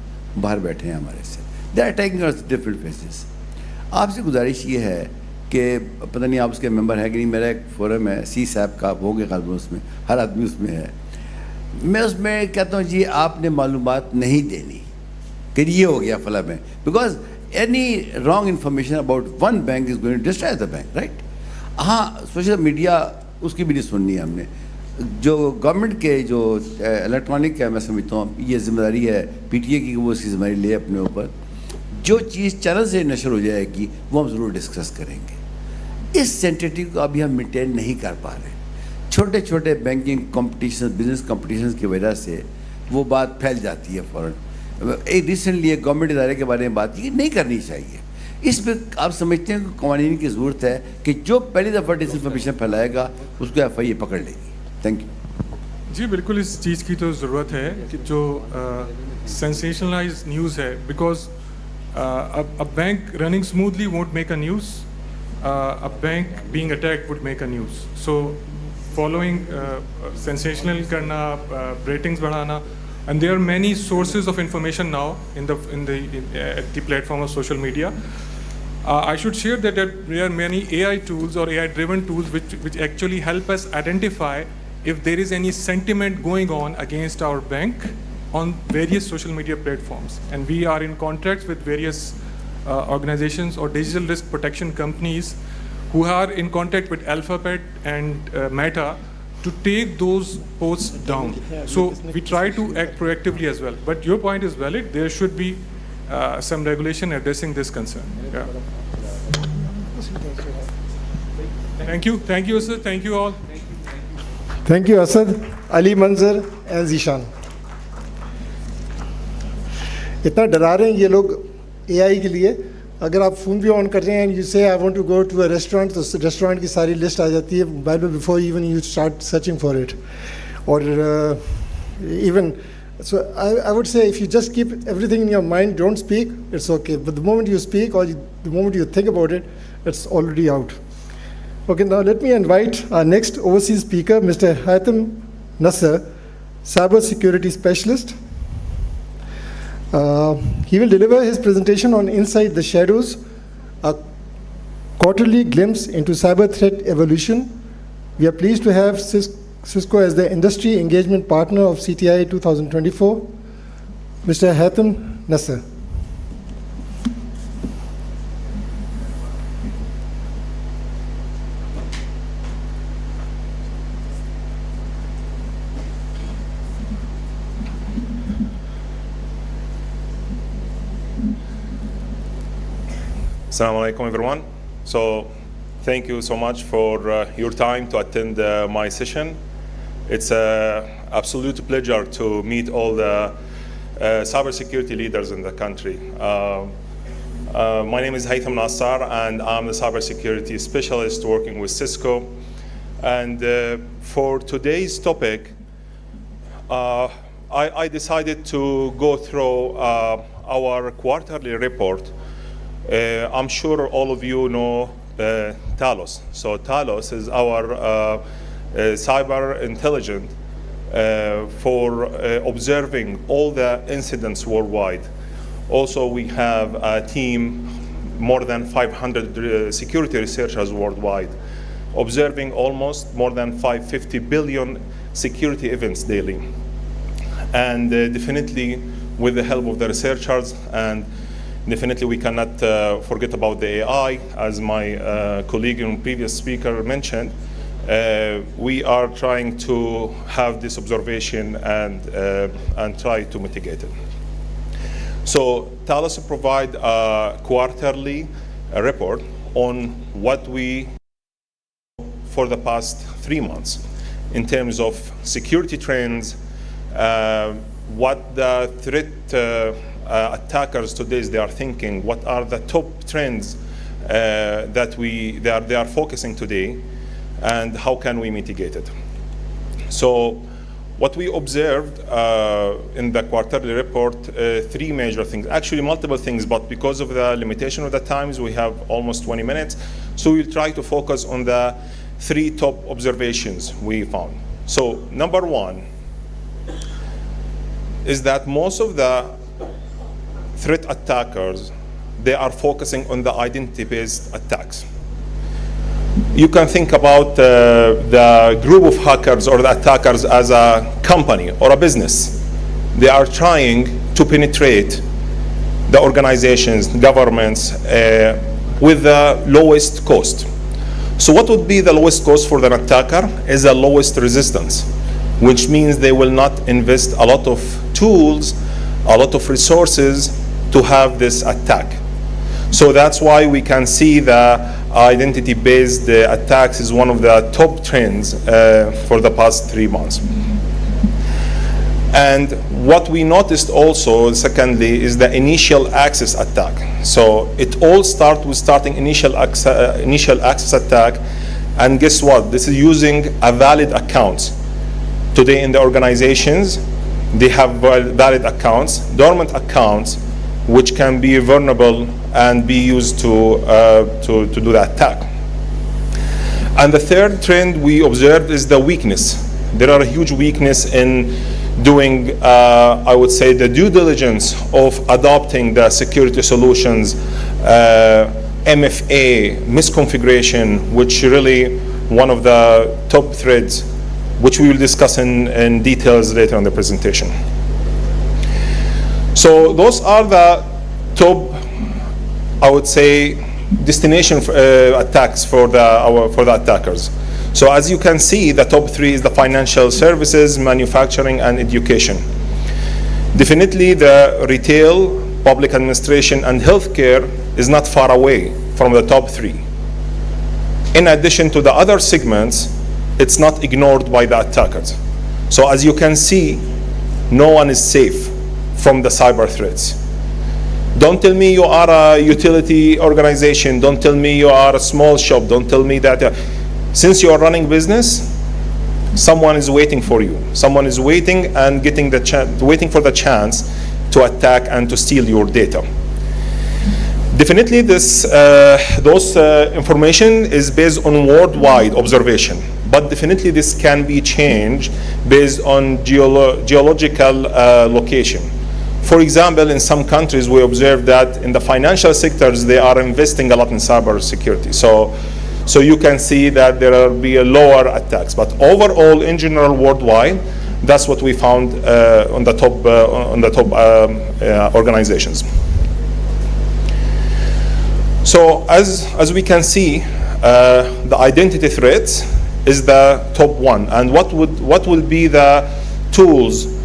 बाहर बैठे हैं हमारे से. They are taking us different faces. आपसे गुजारिश ये है कि पता नहीं आप उसके मेंबर हैं कि नहीं, मेरा एक फोरम है CSAP का, आप होंगे ख़ास उसमें, हर आदमी उसमें है. मैं उसमें कहता हूँ जी आपने मालूमात नहीं देनी कि ये हो गया फला bank, because any wrong information about one bank is going to destroy the bank, right. हाँ, सोशल मीडिया उसकी भी नहीं सुननी है हमने. जो गवर्नमेंट के जो इलेक्ट्रॉनिक है, मैं समझता हूँ ये जिम्मेदारी है PTA की, वो उसकी जिम्मेदारी ले अपने ऊपर. जो चीज़ चैनल से नशर हो जाएगी वो हम ज़रूर डिस्कस करेंगे. इस सेंसिटिव को अभी हम मेंटेन नहीं कर पा रहे. छोटे छोटे बैंकिंग कंपटीशन, बिजनेस कंपटीशन की वजह से वो बात फैल जाती है फ़ौरन. एक रिसेंटली एक गवर्नमेंट इदारे के बारे में बात की, नहीं करनी चाहिए. इस पर आप समझते हैं कि कानून की ज़रूरत है कि जो पहली दफ़ा डिसइंफॉर्मेशन फैलाएगा उसको FIA पकड़ लेगी. Thank you.
जी बिल्कुल, इस चीज़ की तो ज़रूरत है कि जो सेंसेशनलाइज न्यूज़ है, because a bank running smoothly won't make a news. A bank being attacked would make a news. So following sensational karna, ratings बढ़ाना, and there are many sources of information now at the platform of social media. I should share that there are many AI tools or AI-driven tools which actually help us identify if there is any sentiment going on against our bank on various social media platforms. And we are in contracts with various organizations or digital risk protection companies who are in contact with Alphabet and Meta to take those posts down. So we try to act proactively as well. But your point is valid. There should be some regulation addressing this concern. Yeah. Thank you, sir. Thank you all.
Thank you, Asad, Ali Manzar and Zishan. इतना डरा रहे हैं ये लोग AI के लिए. अगर आप फ़ोन भी ऑन कर रहे हैं, you say I want to go to a restaurant, तो रेस्टोरेंट की सारी लिस्ट आ जाती है मोबाइल में before even you start searching for it. और even so I would say if you just keep everything in your mind, don't speak, it's okay. But the moment you speak or the moment you think about it, it's already out. Okay, now let me invite our next overseas speaker, Mr. Haitham Nasser, Cyber Security Specialist. He will deliver his presentation on Inside the Shadows, a quarterly glimpse into cyber threat evolution. We are pleased to have Cisco as the industry engagement partner of CTI 2024, Mr. Haitham Nasser.
Assalamu alaikum, everyone. So, thank you so much for your time to attend my session. It's an absolute pleasure to meet all the cybersecurity leaders in the country. My name is Haytham Nassar, and I'm the cybersecurity specialist working with Cisco. And for today's topic, I decided to go through our quarterly report. I'm sure all of you know Talos. So Talos is our cyber intelligence for observing all the incidents worldwide. Also, we have a team, more than 500 security researchers worldwide, observing almost more than 550 billion security events daily. And definitely with the help of the researchers, and definitely we cannot forget about the AI, as my colleague and previous speaker mentioned. We are trying to have this observation and try to mitigate it. So Talos provide a quarterly report on what we for the past 3 months in terms of security trends, what the threat attackers today they are thinking, what are the top trends that they are focusing today, and how can we mitigate it. So what we observed in the quarterly report, 3 major things, actually multiple things, but because of the limitation of the times, we have almost 20 minutes. So we'll try to focus on the 3 top observations we found. So number 1 is that most of the threat attackers, they are focusing on the identity-based attacks. You can think about the group of hackers or the attackers as a company or a business. They are trying to penetrate the organizations, governments, with the lowest cost. So what would be the lowest cost for the attacker is the lowest resistance, which means they will not invest a lot of tools, a lot of resources to have this attack. So that's why we can see the identity-based attacks is one of the top trends for the past 3 months. And what we noticed also, secondly, is the initial access attack. So it all starts with starting initial access attack, and guess what? This is using a valid account. Today in the organizations, they have valid accounts, dormant accounts, which can be vulnerable and be used to do the attack. And the third trend we observed is the weakness. There are a huge weakness in doing, I would say, the due diligence of adopting the security solutions, MFA, misconfiguration, which really one of the top threads, which we will discuss in details later on the presentation. So those are the top, I would say, destination attacks for the attackers. So as you can see, the top 3 is the financial services, manufacturing, and education. Definitely the retail, public administration, and healthcare is not far away from the top 3. In addition to the other segments, it's not ignored by the attackers. So as you can see, no one is safe from the cyber threats. Don't tell me you are a utility organization. Don't tell me you are a small shop. Don't tell me that. Since you are running business, someone is waiting for you. Someone is waiting and waiting for the chance to attack and to steal your data. Definitely, those information is based on worldwide observation, but definitely this can be changed based on geological location. For example, in some countries, we observe that in the financial sectors, they are investing a lot in cyber security. So you can see that there will be a lower attacks. But overall, in general, worldwide, that's what we found on the top organizations. So as we can see, the identity threats is the top 1. And what will be the tools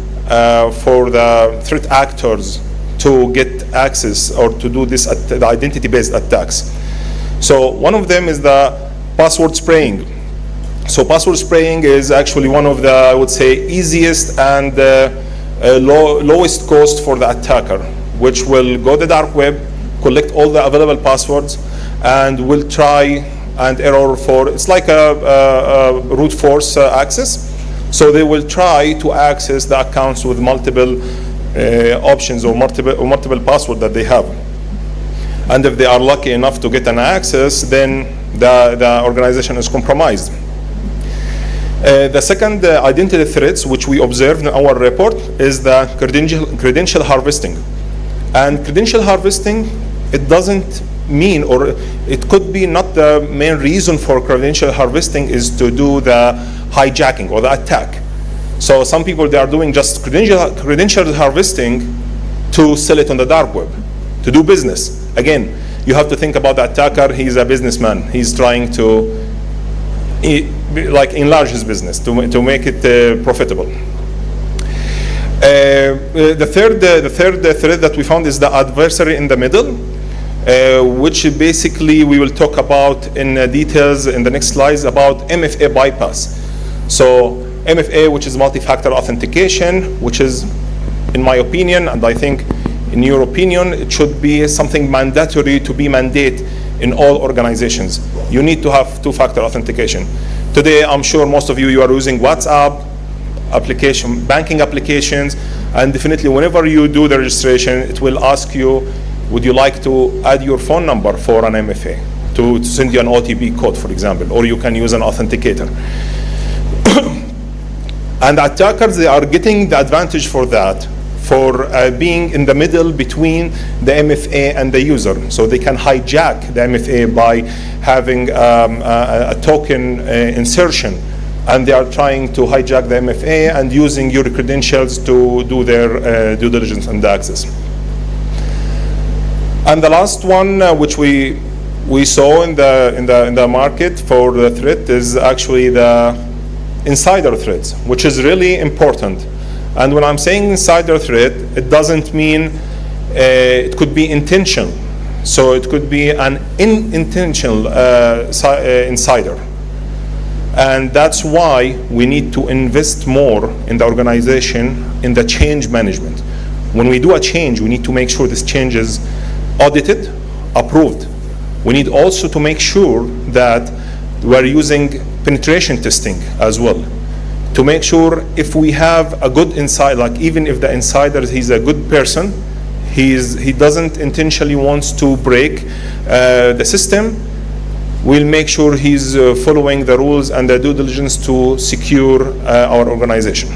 for the threat actors to get access or to do this the identity-based attacks. So one of them is the password spraying. So password spraying is actually one of the, I would say, easiest and lowest cost for the attacker, which will go to the dark web, collect all the available passwords, and will try and error for, it's like a brute force access. So they will try to access the accounts with multiple options or multiple passwords that they have. And if they are lucky enough to get an access, then the organization is compromised. The second identity threats, which we observed in our report, is the credential harvesting. And credential harvesting, it doesn't mean, or it could be not the main reason for credential harvesting is to do the hijacking or the attack. So some people, they are doing just credential harvesting to sell it on the dark web, to do business. Again, you have to think about the attacker. He's a businessman. He's trying to enlarge his business, to make it profitable. The third threat that we found is the adversary in the middle, which basically we will talk about in details in the next slides about MFA bypass. So MFA, which is multi-factor authentication, which is, in my opinion, and I think in your opinion, it should be something mandatory to be mandate in all organizations. You need to have two-factor authentication. Today, I'm sure most of you are using WhatsApp application, banking applications, and definitely whenever you do the registration, it will ask you, would you like to add your phone number for an MFA, to send you an OTP code, for example, or you can use an authenticator. And attackers, they are getting the advantage for that, for being in the middle between the MFA and the user. So they can hijack the MFA by having a token insertion, and they are trying to hijack the MFA and using your credentials to do their due diligence and access. And the last one, which we saw in the market for the threat, is actually the insider threats, which is really important. And when I'm saying insider threat, it doesn't mean it could be intentional. So it could be an unintentional insider. And that's why we need to invest more in the organization in the change management. When we do a change, we need to make sure this change is audited, approved. We need also to make sure that we're using penetration testing as well, to make sure if we have a good insider, like even if the insider, he's a good person, he doesn't intentionally wants to break the system, we'll make sure he's following the rules and the due diligence to secure our organization.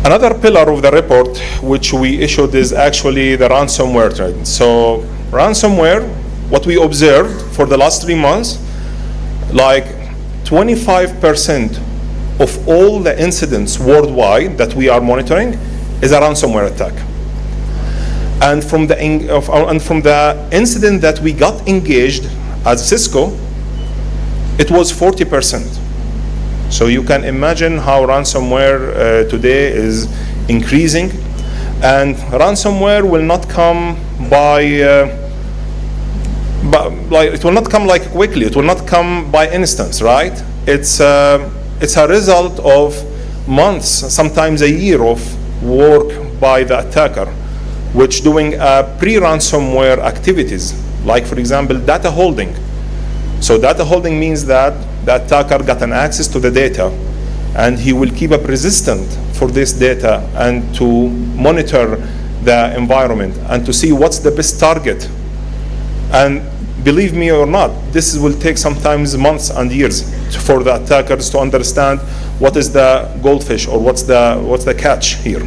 Another pillar of the report which we issued is actually the ransomware threat. So ransomware, what we observed for the last 3 months, like 25% of all the incidents worldwide that we are monitoring is a ransomware attack. And from the incident that we got engaged as Cisco, it was 40%. So you can imagine how ransomware today is increasing, and ransomware will not come it will not come like quickly. It will not come by instance, right? It's a result of months, sometimes a year of work by the attacker, which doing pre-ransomware activities, like for example, data holding. So data holding means that the attacker got an access to the data, and he will keep up resistant for this data and to monitor the environment and to see what's the best target. And believe me or not, this will take sometimes months and years for the attackers to understand what is the goldfish or what's the catch here.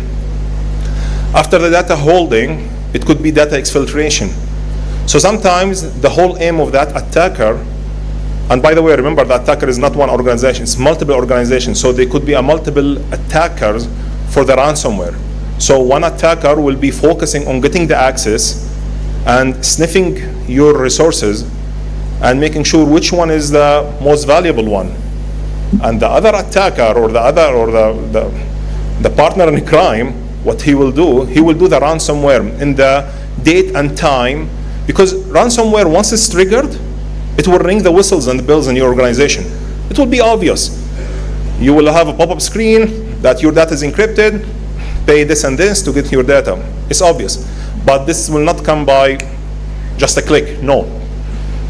After the data holding, it could be data exfiltration. So sometimes the whole aim of that attacker, and by the way, remember the attacker is not one organization, it's multiple organizations, so they could be a multiple attackers for the ransomware. So one attacker will be focusing on getting the access and sniffing your resources and making sure which one is the most valuable one. And the other attacker or the the partner in crime, what he will do the ransomware in the date and time, because ransomware, once it's triggered, it will ring the whistles and the bells in your organization. It will be obvious. You will have a pop-up screen that your data is encrypted, pay this and this to get your data. It's obvious. But this will not come by just a click, no.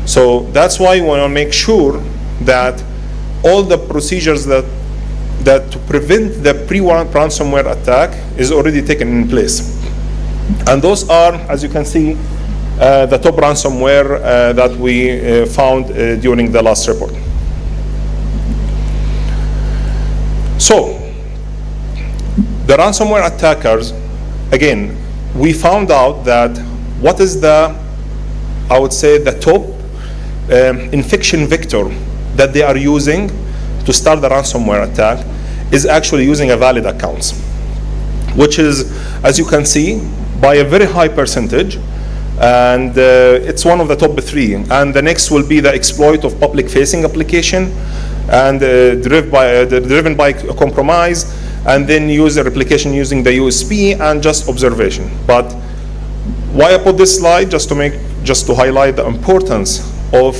So that's why we want to make sure that all the procedures that to prevent the pre-ransomware attack is already taken in place. And those are, as you can see, the top ransomware that we found during the last report. So, the ransomware attackers, again, we found out that what is the, I would say, the top infection vector that they are using to start the ransomware attack is actually using a valid accounts, which is, as you can see, by a very high percentage, and it's one of the top 3. And the next will be the exploit of public-facing application, and driven by compromise, and then user replication using the USP and just observation. But why I put this slide, just to highlight the importance of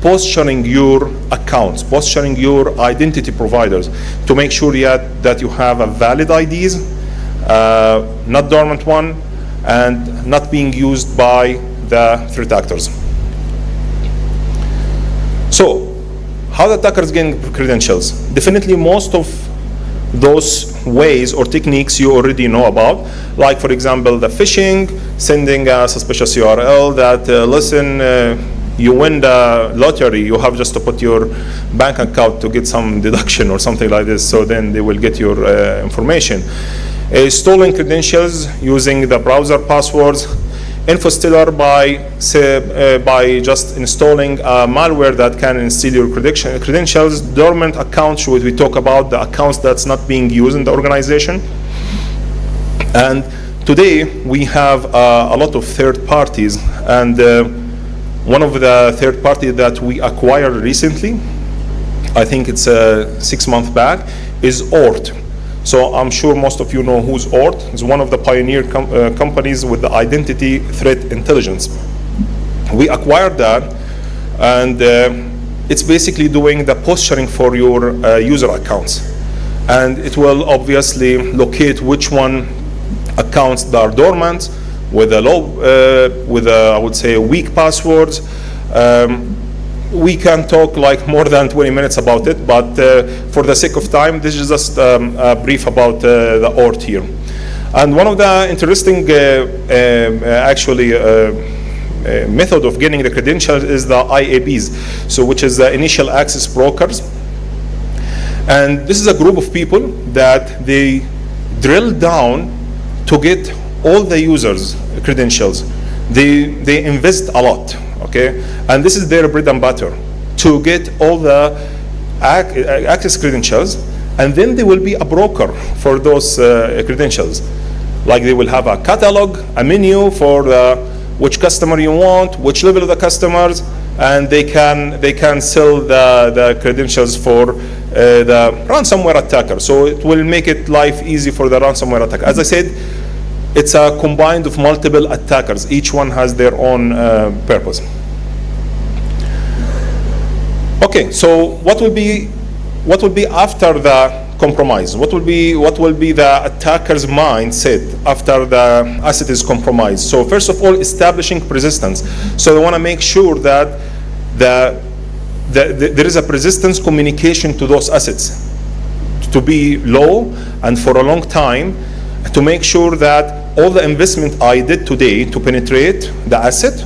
posturing your accounts, posturing your identity providers, to make sure that you have a valid IDs, not dormant one, and not being used by the threat actors. So, how the attackers gain credentials? Definitely most of those ways or techniques you already know about, like for example the phishing, sending a suspicious URL that listen, you win the lottery, you have just to put your bank account to get some deduction or something like this, so then they will get your information. Stolen credentials using the browser passwords, infostealer by just installing malware that can steal your credentials, dormant accounts, which we talk about the accounts that's not being used in the organization. And today we have a lot of third parties, and one of the third party that we acquired recently, I think it's 6 months back, is ORT. So I'm sure most of you know who's ORT. It's one of the pioneer companies with the identity threat intelligence. We acquired that, and it's basically doing the posturing for your user accounts. And it will obviously locate which one accounts that are dormant, with a low, I would say, weak passwords. We can talk like more than 20 minutes about it, but for the sake of time, this is just a brief about the ORT here. And one of the interesting method of getting the credentials is the IABs, so which is the initial access brokers. And this is a group of people that they drill down to get all the users' credentials. They invest a lot. Okay, and this is their bread and butter, to get all the access credentials, and then they will be a broker for those credentials. Like they will have a catalog, a menu for which customer you want, which level of the customers, and they can sell the credentials for the ransomware attacker. So it will make it life easy for the ransomware attacker. As I said, it's a combined of multiple attackers. Each one has their own purpose. Okay, so what will be after the compromise? What will be the attacker's mindset after the asset is compromised? So first of all, establishing persistence. So they want to make sure that there is a persistence communication to those assets to be low and for a long time, to make sure that all the investment I did today to penetrate the asset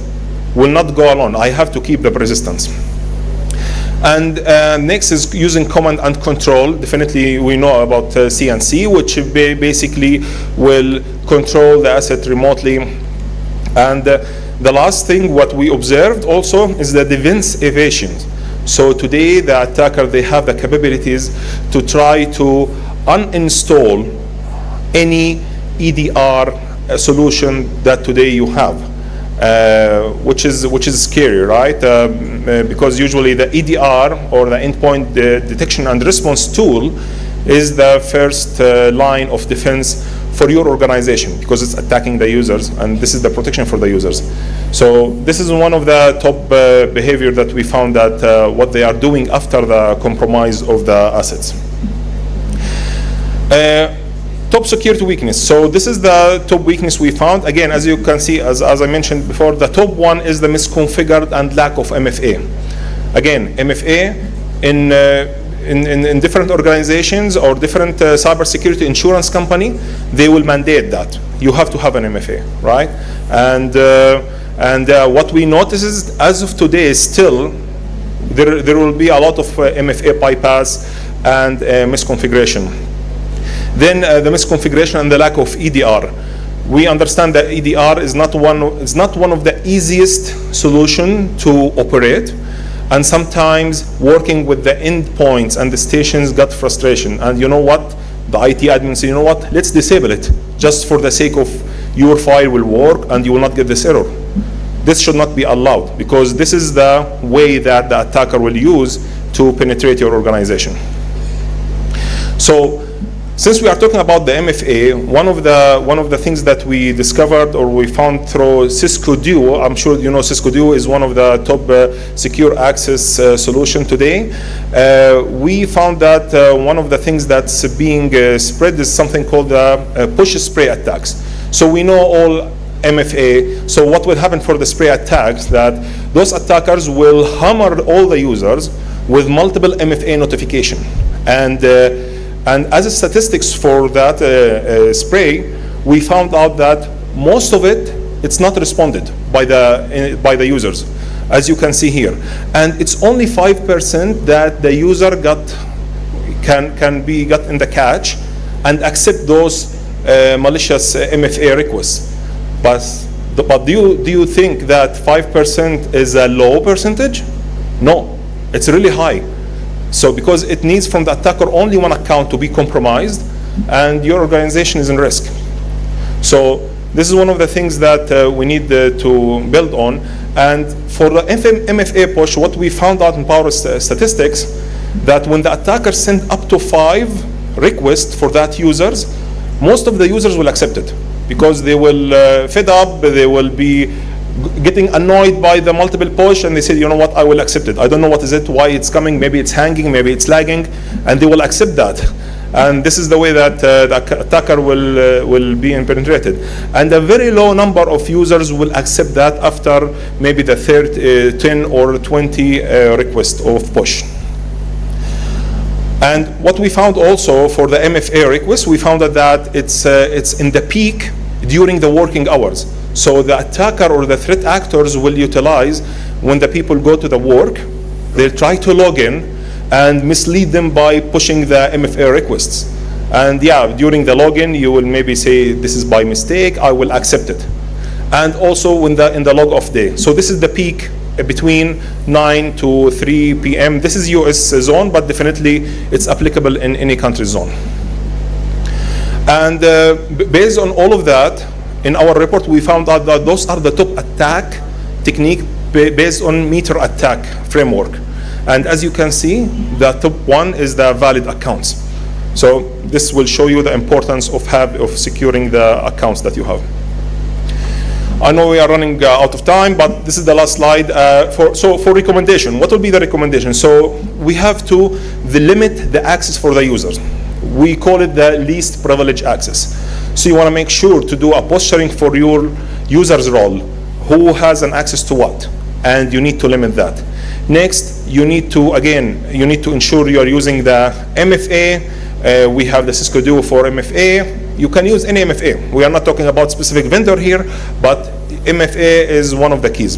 will not go alone. I have to keep the persistence. And next is using command and control. Definitely we know about CNC, which basically will control the asset remotely. And the last thing what we observed also is the defense evasion. So today the attacker, they have the capabilities to try to uninstall any EDR solution that today you have, which is scary, right? Because usually the EDR or the endpoint detection and response tool is the first line of defense for your organization, because it's attacking the users, and this is the protection for the users. So this is one of the top behavior that we found, that what they are doing after the compromise of the assets. Top security weakness. So this is the top weakness we found. Again, as you can see, as I mentioned before, the top one is the misconfigured and lack of MFA. Again, MFA in different organizations or different cybersecurity insurance company, they will mandate that you have to have an MFA, right? And what we notice is, as of today, still there will be a lot of MFA bypass and misconfiguration. Then the misconfiguration and the lack of EDR. We understand that EDR is not one of the easiest solution to operate, and sometimes working with the endpoints and the stations got frustration. And you know what? The IT admin said, you know what? Let's disable it, just for the sake of your file will work and you will not get this error. This should not be allowed, because this is the way that the attacker will use to penetrate your organization. So, since we are talking about the MFA, one of the things that we discovered or we found through Cisco Duo, I'm sure you know Cisco Duo is one of the top secure access solution today. We found that one of the things that's being spread is something called push spray attacks. So we know all MFA. So what will happen for the spray attacks, that those attackers will hammer all the users with multiple MFA notification. And as a statistics for that spray, we found out that most of it's not responded by the users, as you can see here. And it's only 5% that the user can be got in the catch and accept those malicious MFA requests. But do you think that 5% is a low percentage? No, it's really high. So because it needs from the attacker only one account to be compromised, and your organization is in risk. So this is one of the things that we need to build on. And for the MFA push, what we found out in Power Statistics, that when the attacker sent up to 5 requests for that users, most of the users will accept it, because they will fed up, they will be getting annoyed by the multiple push, and they said, you know what, I will accept it. I don't know what is it, why it's coming, maybe it's hanging, maybe it's lagging, and they will accept that. And this is the way that the attacker will be penetrated. And a very low number of users will accept that after maybe the third 10 or 20 request of push. And what we found also for the MFA request, we found that it's in the peak during the working hours. So the attacker or the threat actors will utilize when the people go to the work, they'll try to log in and mislead them by pushing the MFA requests. And yeah, during the login, you will maybe say, this is by mistake, I will accept it. And also in the log off day. So this is the peak between 9 to 3 p.m. This is US zone, but definitely it's applicable in any country zone. And based on all of that, in our report, we found out that those are the top attack technique based on meter attack framework. And as you can see, the top one is the valid accounts. So this will show you the importance of securing the accounts that you have. I know we are running out of time, but this is the last slide. For recommendation, what will be the recommendation? So we have to limit the access for the users. We call it the least privilege access. So you want to make sure to do a posturing for your user's role, who has an access to what, and you need to limit that. Next, you need to ensure you are using the MFA. We have the Cisco Duo for MFA. You can use any MFA. We are not talking about specific vendor here, but MFA is one of the keys.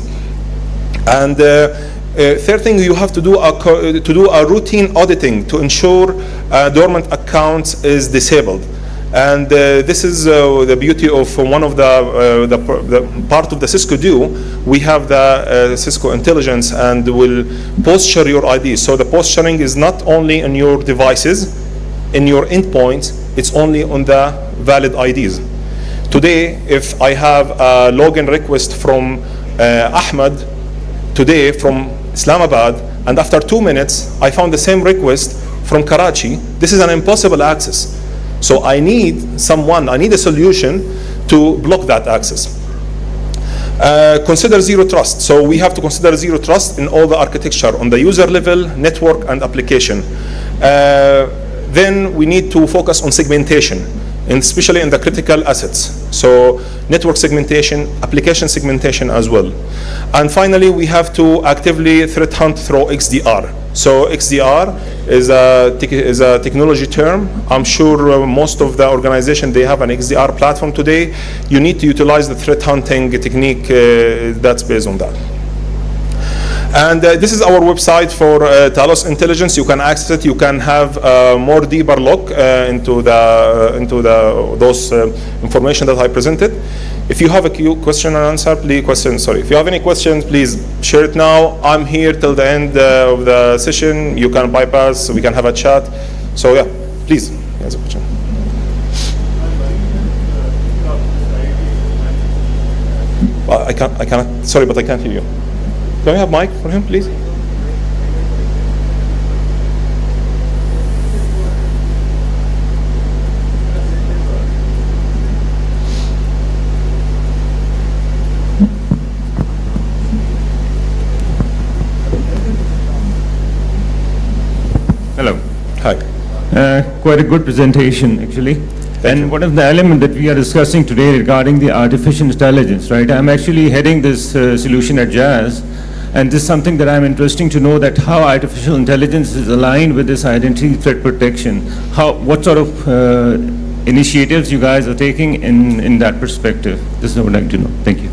And third thing, you have to do a routine auditing to ensure dormant accounts is disabled. And this is the beauty of one of the part of the Cisco Duo. We have the Cisco Intelligence, and will posture your ID. So the posturing is not only on your devices, in your endpoints, it's only on the valid IDs. Today, if I have a login request from Ahmed today from Islamabad, and after 2 minutes, I found the same request from Karachi, this is an impossible access. So I need a solution to block that access. Consider zero trust. So we have to consider zero trust in all the architecture on the user level, network, and application. Then we need to focus on segmentation, and especially in the critical assets. So network segmentation, application segmentation as well. And finally, we have to actively threat hunt through XDR. So XDR is a technology term. I'm sure most of the organization, they have an XDR platform today. You need to utilize the threat hunting technique that's based on that. And this is our website for Talos Intelligence. You can access it. You can have more deeper look into those information that I presented. If you have a question and answer, please If you have any questions, please share it now. I'm here till the end of the session. You can bypass. We can have a chat. So yeah, please. Here's a question. I cannot. Sorry, but I can't hear you. Can we have mic for him, please?
Hello.
Hi.
Quite a good presentation, actually. And one of the elements that we are discussing today regarding the artificial intelligence, right? I'm actually heading this solution at Jazz, and this is something that I'm interested to know, that how artificial intelligence is aligned with this identity threat protection. What sort of initiatives you guys are taking in that perspective? This is what I'd like to know. Thank you.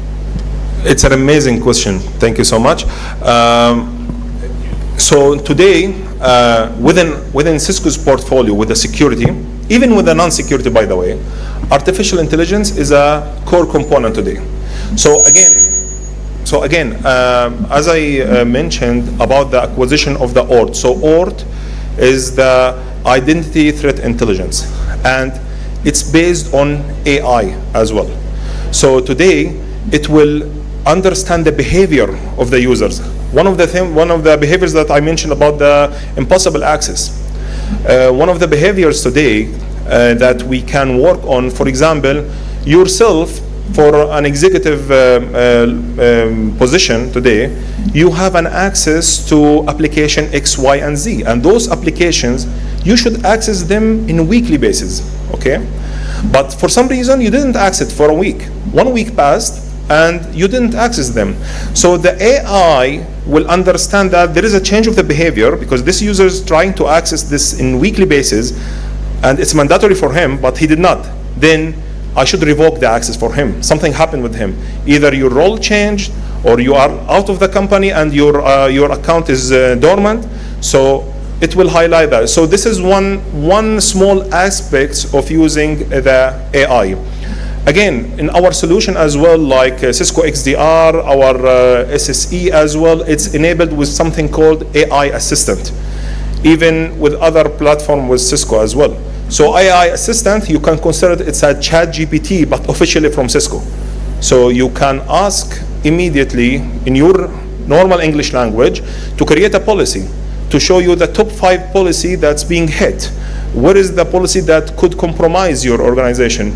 It's an amazing question. Thank you so much. So today, within Cisco's portfolio, with the security, even with the non-security, by the way, artificial intelligence is a core component today. So again, as I mentioned about the acquisition of the ORT. So ORT is the identity threat intelligence, and it's based on AI as well. So today, it will understand the behavior of the users. One of the behaviors that I mentioned about the impossible access. One of the behaviors today that we can work on, for example, yourself, for an executive position today, you have an access to application X, Y, and Z. And those applications, you should access them in a weekly basis, okay? But for some reason, you didn't access it for a week. 1 week passed, and you didn't access them. So the AI will understand that there is a change of the behavior, because this user is trying to access this in weekly basis, and it's mandatory for him, but he did not. Then I should revoke the access for him. Something happened with him. Either your role changed, or you are out of the company and your account is dormant. So it will highlight that. So this is one small aspect of using the AI. Again, in our solution as well, like Cisco XDR, our SSE as well, it's enabled with something called AI Assistant, even with other platform with Cisco as well. So AI Assistant, you can consider it's a chat GPT, but officially from Cisco. So you can ask immediately in your normal English language to create a policy, to show you the top 5 policy that's being hit. What is the policy that could compromise your organization?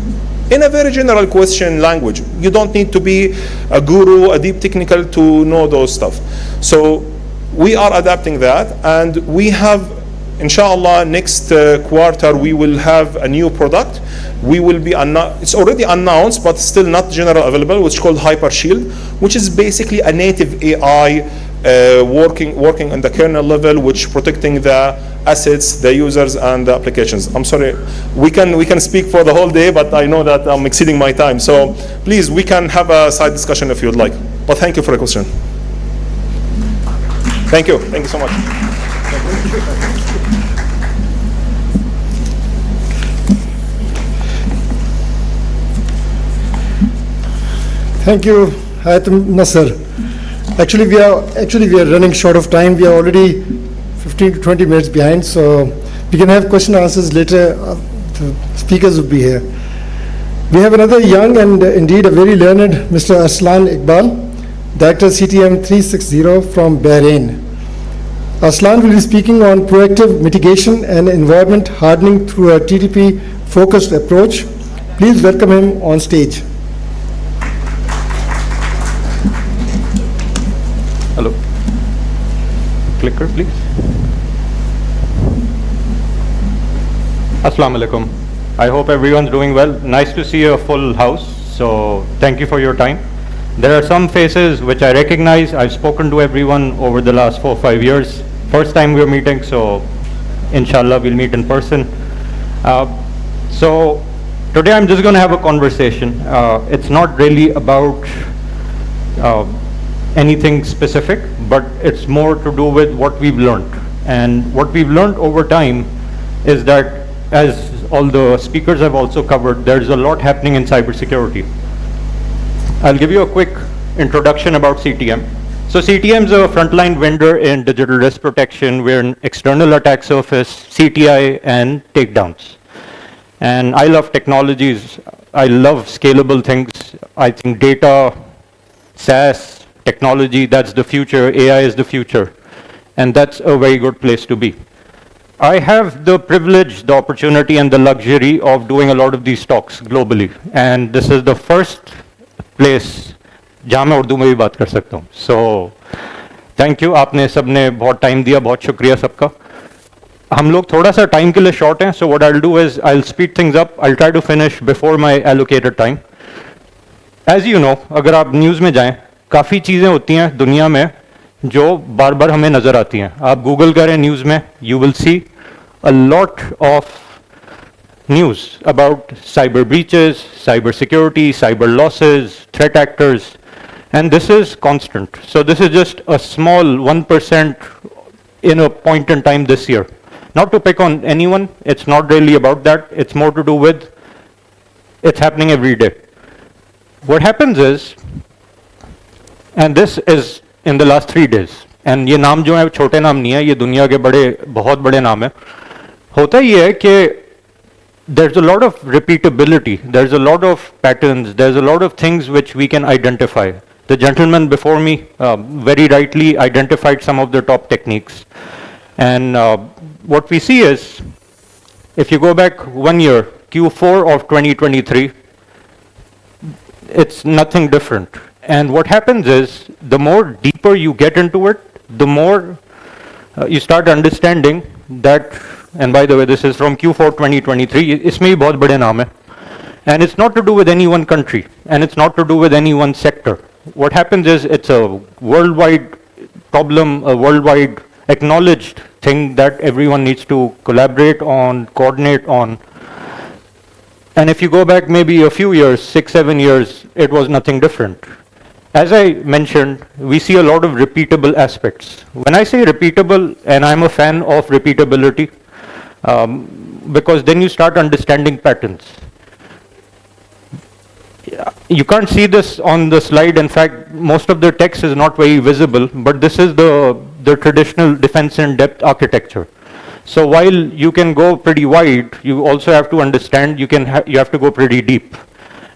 In a very general question language. You don't need to be a guru, a deep technical to know those stuff. So we are adapting that, and we have, inshallah, next quarter we will have a new product. We will be, it's already announced, but still not general available, which is called HyperShield, which is basically a native AI working on the kernel level, which protecting the assets, the users, and the applications. I'm sorry, we can speak for the whole day, but I know that I'm exceeding my time. So please, we can have a side discussion if you'd like. But thank you for the question. Thank you so much.
Thank you, Hayatum Nasser. Actually, we are running short of time. We are already 15 to 20 minutes behind, so we can have question and answers later. The speakers will be here. We have another young and indeed a very learned Mr. Aslan Iqbal, Director CTM 360 from Bahrain. Aslan will be speaking on proactive mitigation and environment hardening through a TTP-focused approach. Please welcome him on stage.
Hello. Clicker, please. Assalamu alaikum. I hope everyone's doing well. Nice to see a full house. So thank you for your time. There are some faces which I recognize. I've spoken to everyone over the last 4 or 5 years. First time we're meeting, so inshallah we'll meet in person. So today I'm just going to have a conversation. It's not really about anything specific, but it's more to do with what we've learned. And what we've learned over time is that, as all the speakers have also covered, there's a lot happening in cybersecurity. I'll give you a quick introduction about CTM. So CTM is a frontline vendor in digital risk protection. We're an external attack surface, CTI, and takedowns. And I love technologies. I love scalable things. I think data, SaaS, technology, that's the future. AI is the future. And that's a very good place to be. I have the privilege, the opportunity, and the luxury of doing a lot of these talks globally. And this is the first place जहाँ मैं उर्दू में भी बात कर सकता हूँ. So, thank you. आपने सबने बहुत टाइम दिया, बहुत शुक्रिया सबका. हम लोग थोड़ा सा टाइम के लिए शॉर्ट हैं. So what I'll do is I'll speed things up. I'll try to finish before my allocated time. As you know, अगर आप न्यूज़ में जाएं, काफ़ी चीज़ें होती हैं दुनिया में जो बार बार हमें नज़र आती हैं. आप गूगल करें न्यूज़ में, you will see a lot of news about cyber breaches, cyber security, cyber losses, threat actors, and this is constant. So this is just a small 1% in a point in time this year. Not to pick on anyone, it's not really about that. It's more to do with it's happening every day. What happens is, and this is in the last 3 days, and ये नाम जो है छोटे नाम नहीं है, ये दुनिया के बड़े बहुत बड़े नाम है. होता ये है कि there's a lot of repeatability, there's a lot of patterns, there's a lot of things which we can identify. The gentleman before me very rightly identified some of the top techniques. And what we see is, if you go back 1 year, Q4 of 2023, it's nothing different. And what happens is, the more deeper you get into it, the more you start understanding that, and by the way, this is from Q4 2023, इसमें भी बहुत बड़े नाम है. And it's not to do with any one country, and it's not to do with any one sector. What happens is, it's a worldwide problem, a worldwide acknowledged thing that everyone needs to collaborate on, coordinate on. And if you go back maybe a few years, 6, 7 years, it was nothing different. As I mentioned, we see a lot of repeatable aspects. When I say repeatable, and I'm a fan of repeatability, because then you start understanding patterns. You can't see this on the slide. In fact, most of the text is not very visible, but this is the traditional defense in depth architecture. So while you can go pretty wide, you also have to understand you have to go pretty deep.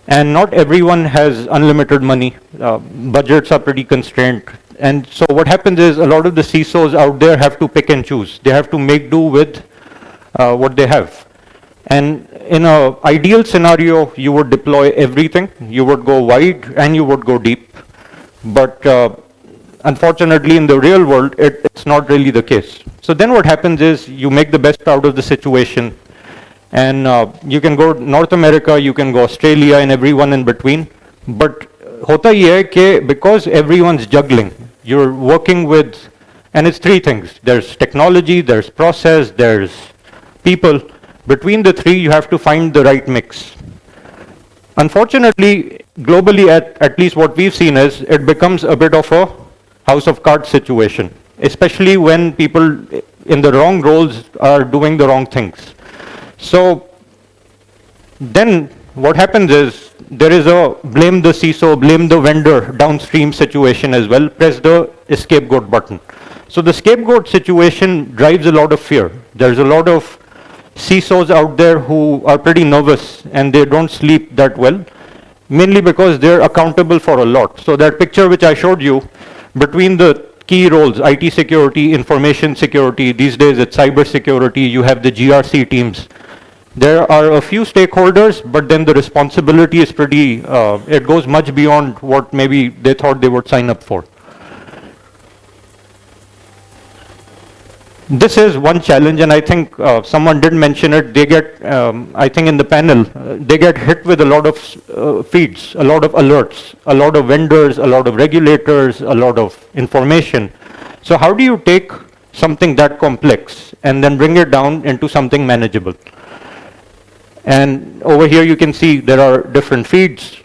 And not everyone has unlimited money. Budgets are pretty constrained. And so what happens is, a lot of the CISOs out there have to pick and choose. They have to make do with what they have. And in an ideal scenario, you would deploy everything. You would go wide and you would go deep. But unfortunately, in the real world, it's not really the case. So then what happens is, you make the best out of the situation. And you can go North America, you can go Australia, and everyone in between. But hota ye hai कि because everyone's juggling, you're working with, and it's 3 things. There's technology, there's process, there's people. Between the 3, you have to find the right mix. Unfortunately, globally, at least what we've seen is, it becomes a bit of a house of cards situation, especially when people in the wrong roles are doing the wrong things. So then what happens is, there is a blame the CISO, blame the vendor downstream situation as well. Press the scapegoat button. So the scapegoat situation drives a lot of fear. There's a lot of CISOs out there who are pretty nervous and they don't sleep that well, mainly because they're accountable for a lot. So that picture which I showed you, between the key roles: IT security, information security. These days it's cyber security. You have the GRC teams. There are a few stakeholders, but then the responsibility is pretty, it goes much beyond what maybe they thought they would sign up for. This is one challenge, and I think someone did mention it. They get, I think in the panel, they get hit with a lot of feeds, a lot of alerts, a lot of vendors, a lot of regulators, a lot of information. So how do you take something that complex and then bring it down into something manageable? And over here you can see there are different feeds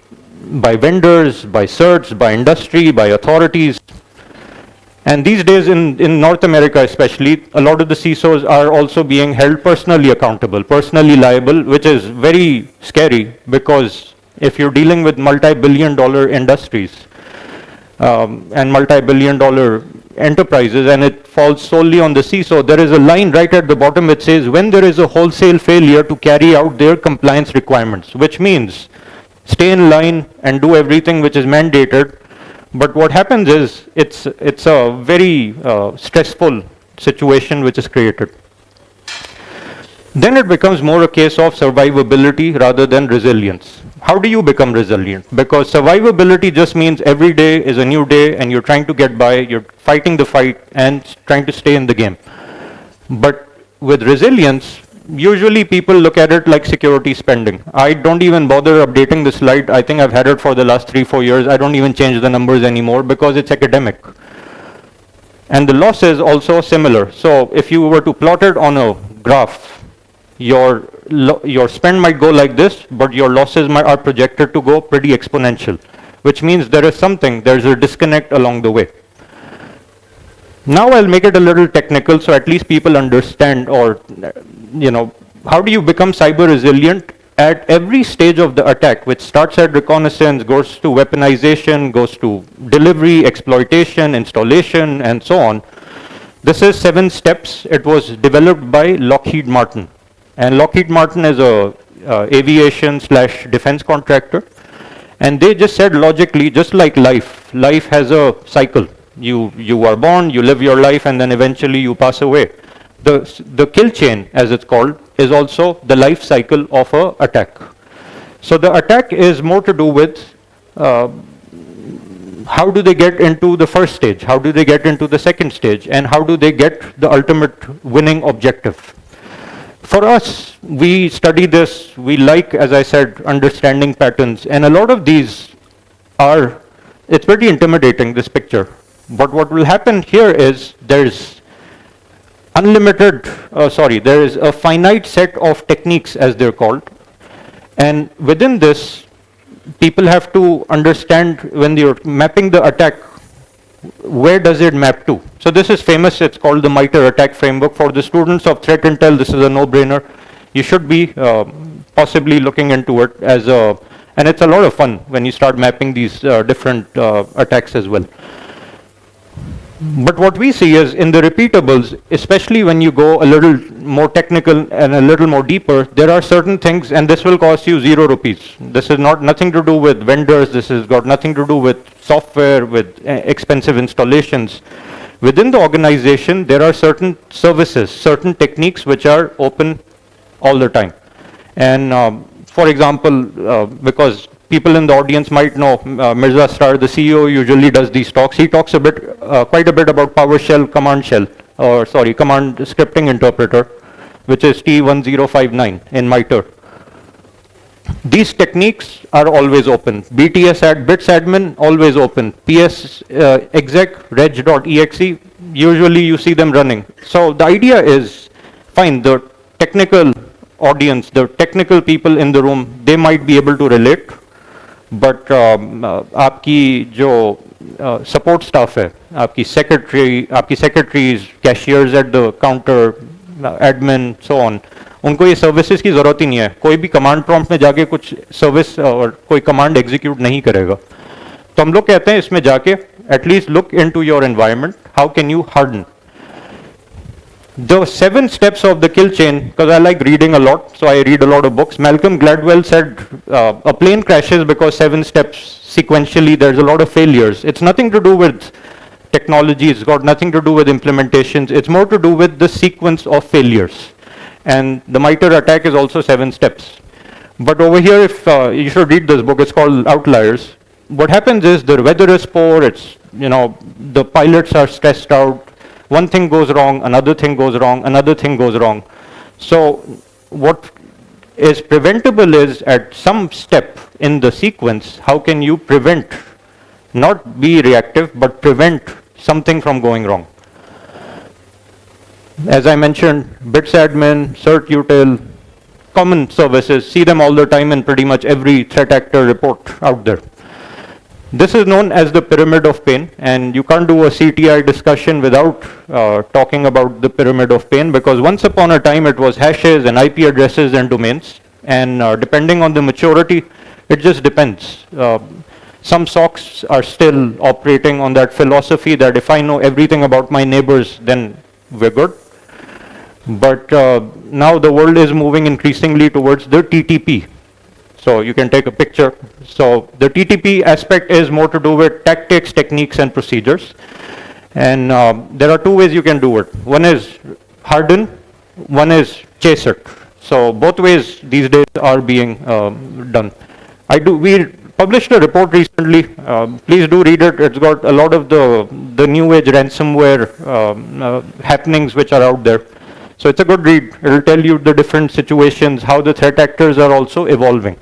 by vendors, by certs, by industry, by authorities. And these days in North America especially, a lot of the CISOs are also being held personally accountable, personally liable, which is very scary, because if you're dealing with multi-billion-dollar industries and multi-billion-dollar enterprises, and it falls solely on the CISO, there is a line right at the bottom which says when there is a wholesale failure to carry out their compliance requirements, which means stay in line and do everything which is mandated. But what happens is it's a very stressful situation which is created. Then it becomes more a case of survivability rather than resilience. How do you become resilient? Because survivability just means every day is a new day and you're trying to get by, you're fighting the fight and trying to stay in the game. But with resilience, usually people look at it like security spending. I don't even bother updating the slide. I think I've had it for the last 3-4 years. I don't even change the numbers anymore because it's academic. And the loss is also similar. So if you were to plot it on a graph, your spend might go like this, but your losses are projected to go pretty exponential, which means there's a disconnect along the way. Now I'll make it a little technical so at least people understand, or how do you become cyber resilient at every stage of the attack, which starts at reconnaissance, goes to weaponization, goes to delivery, exploitation, installation, and so on. This is 7 steps. It was developed by Lockheed Martin. And Lockheed Martin is a aviation/defense contractor. And they just said logically, just like life has a cycle. You are born, you live your life, and then eventually you pass away. The kill chain, as it's called, is also the life cycle of an attack. So the attack is more to do with how do they get into the first stage, how do they get into the second stage, and how do they get the ultimate winning objective. For us, we study this, we like, as I said, understanding patterns, and a lot of these it's pretty intimidating, this picture. But what will happen here is there is a finite set of techniques, as they're called, and within this, people have to understand when you're mapping the attack, where does it map to? So this is famous, it's called the MITRE attack framework. For the students of threat intel, this is a no-brainer. You should be possibly looking into it and it's a lot of fun when you start mapping these different attacks as well. But what we see is in the repeatables, especially when you go a little more technical and a little more deeper, there are certain things, and this will cost you 0 rupees. This is nothing to do with vendors. This has got nothing to do with software, with expensive installations. Within the organization, there are certain services, certain techniques which are open all the time. And for example, because people in the audience might know, Mirza Star, the CEO, usually does these talks. He talks quite a bit about PowerShell command scripting interpreter, which is T1059 in MITRE. These techniques are always open. bits admin, always open. ps exec reg.exe, usually you see them running. So the idea is, fine, the technical audience, the technical people in the room, they might be able to relate. But आपकी जो support staff है, आपकी secretaries, cashiers at the counter, admin, so on, उनको ये services की ज़रूरत ही नहीं है. कोई भी command prompt में जाके कुछ service और कोई command execute नहीं करेगा. तो हम लोग कहते हैं इसमें जाके at least look into your environment. How can you harden? The 7 steps of the kill chain, because I like reading a lot, so I read a lot of books. Malcolm Gladwell said a plane crashes because 7 steps sequentially, there's a lot of failures. It's nothing to do with technology, it's got nothing to do with implementations, it's more to do with the sequence of failures. And the MITRE attack is also 7 steps. But over here, if you should read this book, it's called Outliers. What happens is the weather is poor, it's, the pilots are stressed out, one thing goes wrong, another thing goes wrong, another thing goes wrong. So what is preventable is at some step in the sequence, how can you prevent, not be reactive, but prevent something from going wrong. As I mentioned, bits admin, cert util, common services, see them all the time in pretty much every threat actor report out there. This is known as the pyramid of pain, and you can't do a CTI discussion without talking about the pyramid of pain, because once upon a time it was hashes and IP addresses and domains, and depending on the maturity, it just depends. Some SOCs are still operating on that philosophy that if I know everything about my neighbors, then we're good. But now the world is moving increasingly towards the TTP. So you can take a picture. So the TTP aspect is more to do with tactics, techniques, and procedures. And there are 2 ways you can do it. One is harden, one is chase it. So both ways these days are being done. We published a report recently. Please do read it. It's got a lot of the new age ransomware happenings which are out there. So it's a good read. It will tell you the different situations, how the threat actors are also evolving.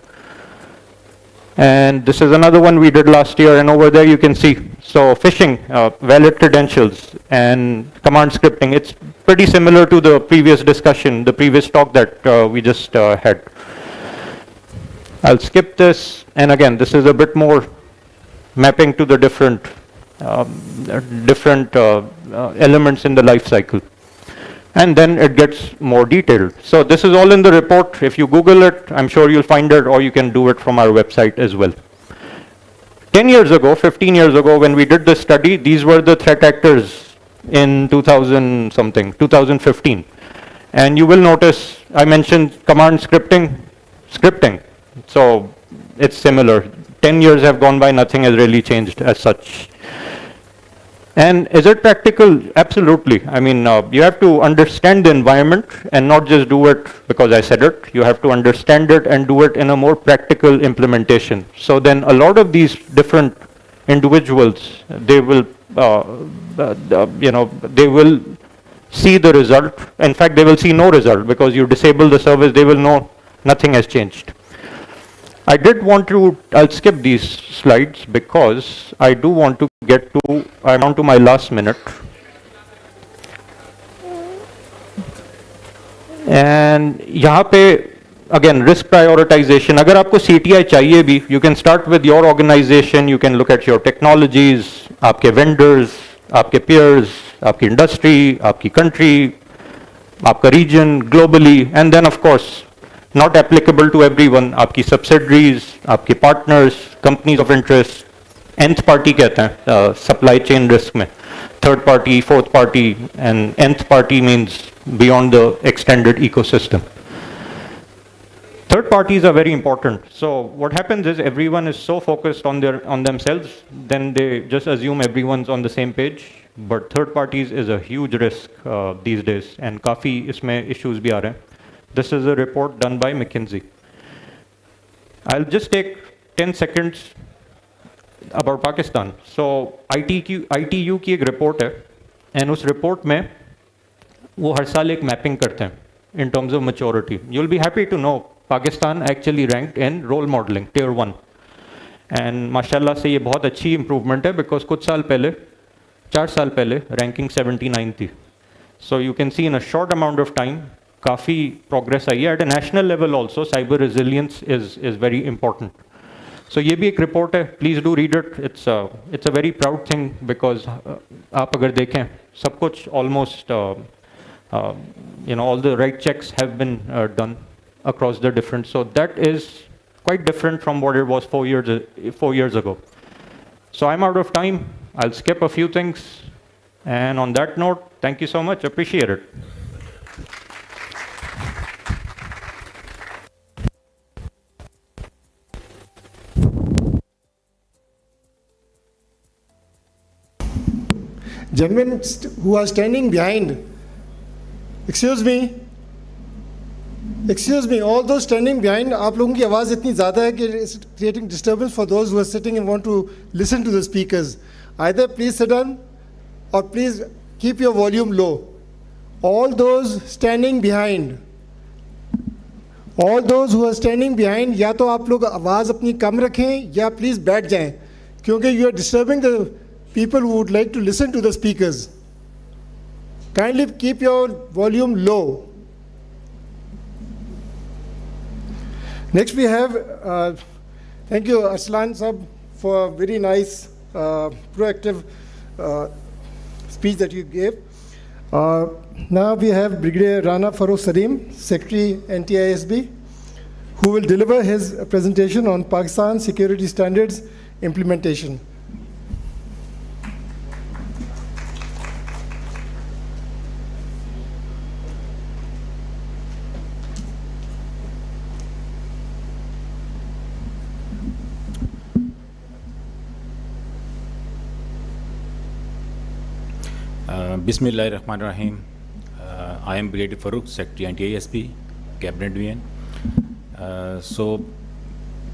And this is another one we did last year, and over there you can see. So phishing, valid credentials, and command scripting. It's pretty similar to the previous discussion, the previous talk that we just had. I'll skip this, and again, this is a bit more mapping to the different elements in the life cycle. And then it gets more detailed. So this is all in the report. If you Google it, I'm sure you'll find it, or you can do it from our website as well. 10 years ago, 15 years ago, when we did this study, these were the threat actors in 2015. And you will notice I mentioned command scripting. So it's similar. 10 years have gone by, nothing has really changed as such. And is it practical? Absolutely. I mean, you have to understand the environment and not just do it because I said it. You have to understand it and do it in a more practical implementation. So then a lot of these different individuals, they will, they will see the result. In fact, they will see no result because you disable the service, they will know nothing has changed. I did want to, I'll skip these slides because I do want to get to, I'm on to my last minute. And यहाँ पे, again, risk prioritization. अगर आपको CTI चाहिए भी, you can start with your organization, you can look at your technologies, आपके vendors, आपके peers, आपकी industry, आपकी country, आपका region, globally, and then of course, not applicable to everyone, आपकी subsidiaries, आपके partners, companies of interest, nth party कहते हैं supply chain risk में, third party, fourth party, and nth party means beyond the extended ecosystem. Third parties are very important. So what happens is everyone is so focused on themselves, then they just assume everyone's on the same page. But third parties is a huge risk these days, and काफी इसमें issues भी आ रहे हैं. This is a report done by McKinsey. I'll just take 10 seconds about Pakistan. So ITU की एक report है, and उस report में वो हर साल एक mapping करते हैं in terms of maturity. You'll be happy to know Pakistan actually ranked in role modeling, tier 1. And माशाल्लाह से ये बहुत अच्छी improvement है because कुछ साल पहले, 4 साल पहले ranking 79 थी. So you can see in a short amount of time, काफ़ी progress आई है. At a national level also, cyber resilience is very important. So ये भी एक report है. Please do read it. It's a very proud thing because आप अगर देखें, सब कुछ almost all the right checks have been done across the different. So that is quite different from what it was 4 years ago. So I'm out of time. I'll skip a few things. And on that note, thank you so much. Appreciate it.
Gentlemen who are standing behind, excuse me, all those standing behind, आप लोगों की आवाज़ इतनी ज़्यादा है कि it's creating disturbance for those who are sitting and want to listen to the speakers. Either please sit down or please keep your volume low. All those standing behind, all those who are standing behind, या तो आप लोग आवाज़ अपनी कम रखें या please बैठ जाएं, क्योंकि you are disturbing the people who would like to listen to the speakers. Kindly keep your volume low. Next we have, thank you Arslan Sab for a very nice, proactive speech that you gave. Now we have Brigadier Rana Farooq Salim, Secretary NTISB, who will deliver his presentation on Pakistan security standards implementation.
Bismillahirrahmanirrahim. I am Brigadier Farooq, Secretary NTISB, Cabinet Division. So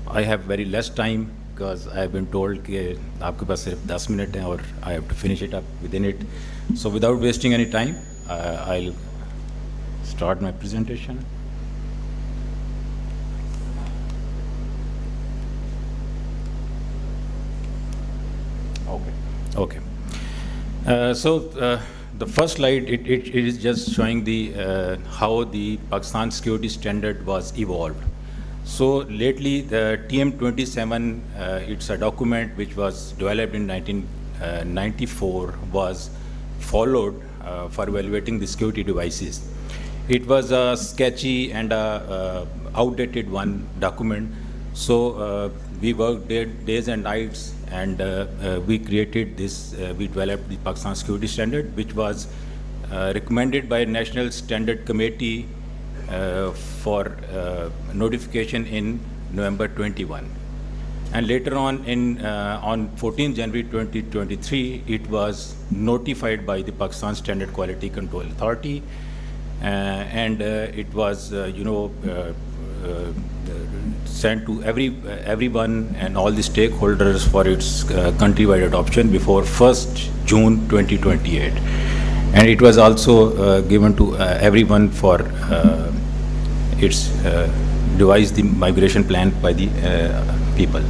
I have very less time because I have been told कि आपके पास सिर्फ 10 minutes हैं और I have to finish it up within it. So without wasting any time, I'll start my presentation. Okay. The first slide, it is just showing the how the Pakistan security standard was evolved. So lately, the TM-27, it's a document which was developed in 1994, was followed for evaluating the security devices. It was a sketchy and a outdated one document. So we worked days and nights, and we created this, we developed the Pakistan security standard, which was recommended by National Standard Committee for notification in November 21. And later on, on 14 January 2023, it was notified by the Pakistan Standard Quality Control Authority, and it was, sent to everyone and all the stakeholders for its countrywide adoption before 1st June 2028. And it was also given to everyone for its devise the migration plan by the people.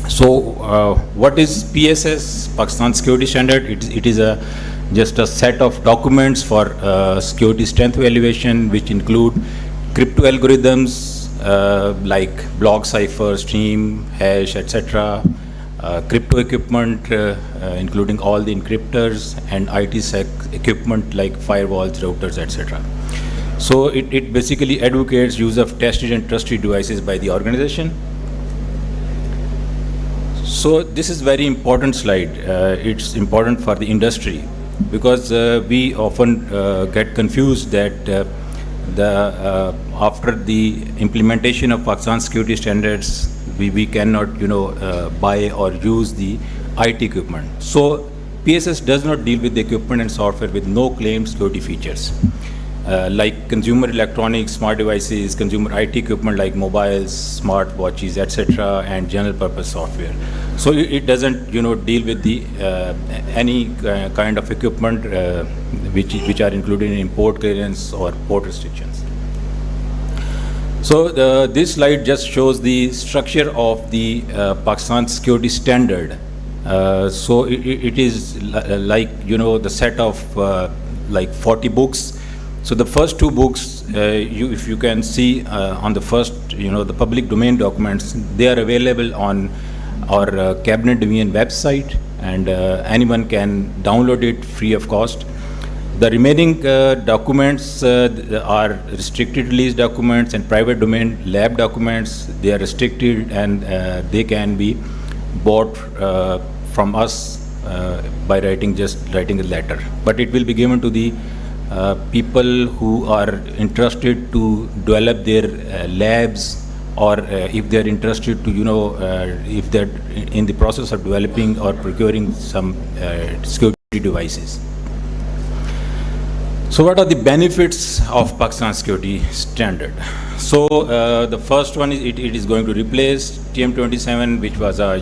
So what is PSS, Pakistan Security Standard? It is just a set of documents for security strength evaluation, which include crypto algorithms, like block cipher, stream, hash, etc., crypto equipment, including all the encryptors, and IT-sec equipment like firewalls, routers, etc. So it basically advocates use of tested and trusted devices by the organization. So this is very important slide. It's important for the industry because we often get confused that after the implementation of Pakistan security standards, we cannot, buy or use the IT equipment. So PSS does not deal with the equipment and software with no claimed security features, like consumer electronics, smart devices, consumer IT equipment like mobiles, smart watches, etc., and general purpose software. So it doesn't, deal with the any kind of equipment which are included in import clearance or port restrictions. So this slide just shows the structure of the Pakistan security standard. So it is like, the set of like 40 books. So the first two books, if you can see on the first, the public domain documents, they are available on our Cabinet Division website, and anyone can download it free of cost. The remaining documents are restricted release documents and private domain lab documents. They are restricted, and they can be bought from us by writing a letter. But it will be given to the people who are interested to develop their labs, or if they are interested to, if they're in the process of developing or procuring some security devices. So what are the benefits of Pakistan security standard? So the first one is it is going to replace TM27, which was a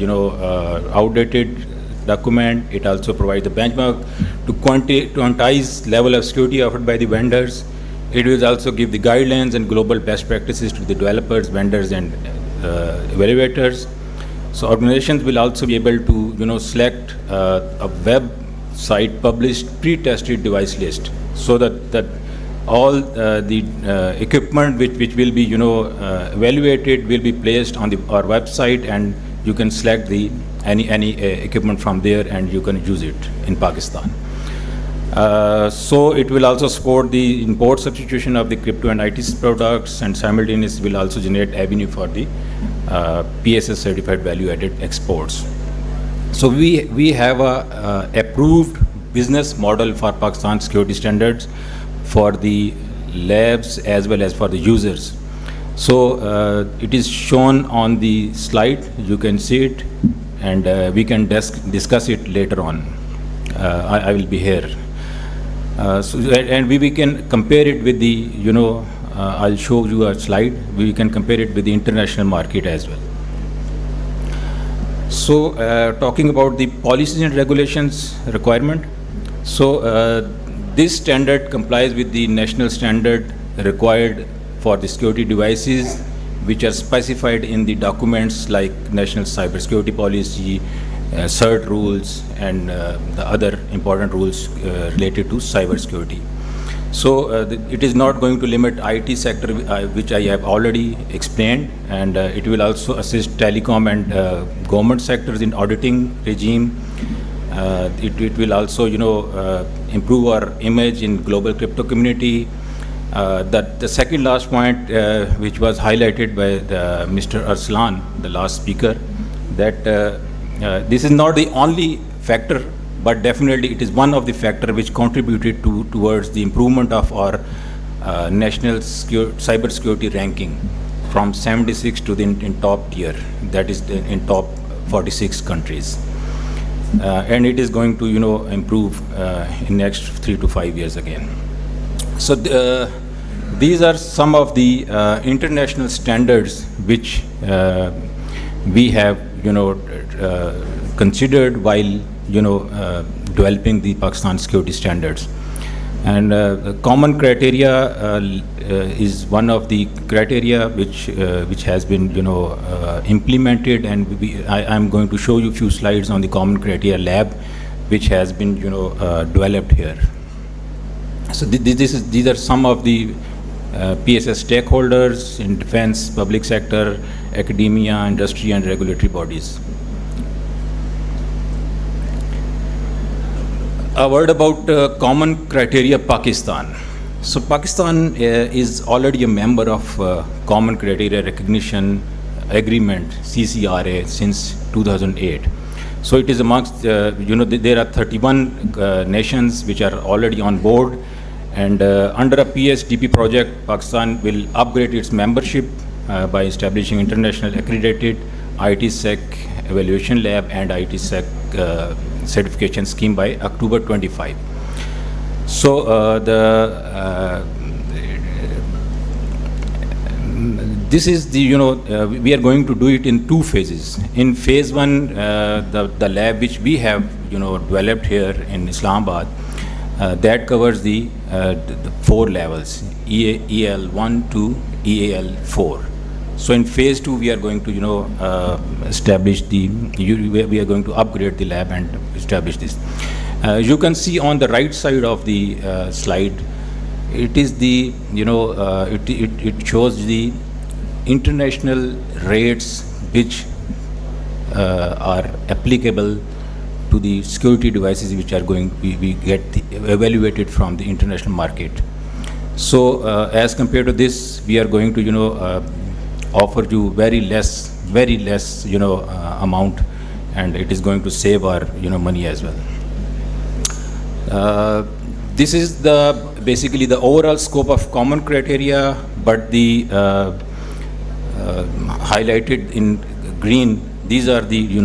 outdated document. It also provides the benchmark to quantize level of security offered by the vendors. It will also give the guidelines and global best practices to the developers, vendors, and evaluators. So organizations will also be able to select a website published pre-tested device list, so that all the equipment which will be evaluated will be placed on our website, and you can select any equipment from there and you can use it in Pakistan. So it will also support the import substitution of the crypto and IT products, and simultaneously will also generate avenue for the PSS certified value added exports. So we have a approved business model for Pakistan security standards for the labs as well as for the users. So it is shown on the slide, you can see it, and we can discuss it later on. I will be here. And we can compare it with the, I'll show you a slide, we can compare it with the international market as well. So talking about the policies and regulations requirement. So this standard complies with the national standard required for the security devices, which are specified in the documents like National Cybersecurity Policy, CERT rules, and the other important rules related to cybersecurity. So it is not going to limit IT sector, which I have already explained, and it will also assist telecom and government sectors in auditing regime. It will also, improve our image in global crypto community. That the second last point, which was highlighted by Mr. Arslan, the last speaker, that this is not the only factor, but definitely it is one of the factors which contributed towards the improvement of our national cybersecurity ranking from 76 to the in top tier, that is in top 46 countries. And it is going to, improve in next 3 to 5 years again. So these are some of the international standards which we have, considered while, developing the Pakistan security standards. And the common criteria is one of the criteria which has been, implemented, and I am going to show you a few slides on the common criteria lab, which has been, developed here. So these are some of the PSS stakeholders in defense, public sector, academia, industry, and regulatory bodies. A word about common criteria Pakistan. So Pakistan is already a member of Common Criteria Recognition Agreement, CCRA, since 2008. So it is amongst, there are 31 nations which are already on board, and under a PSDP project, Pakistan will upgrade its membership by establishing international accredited ITSec evaluation lab and ITSec certification scheme by October 25. So this is the, we are going to do it in 2 phases. In phase 1, the lab which we have, developed here in Islamabad, that covers the 4 levels, EAL 1 to EAL 4. So in phase 2, we are going to, establish we are going to upgrade the lab and establish this. You can see on the right side of the slide, it is the, it shows the international rates which are applicable to the security devices which are going, we get evaluated from the international market. So as compared to this, we are going to, offer you very less, amount, and it is going to save our, money as well. This is basically the overall scope of common criteria, but the highlighted in green, these are the,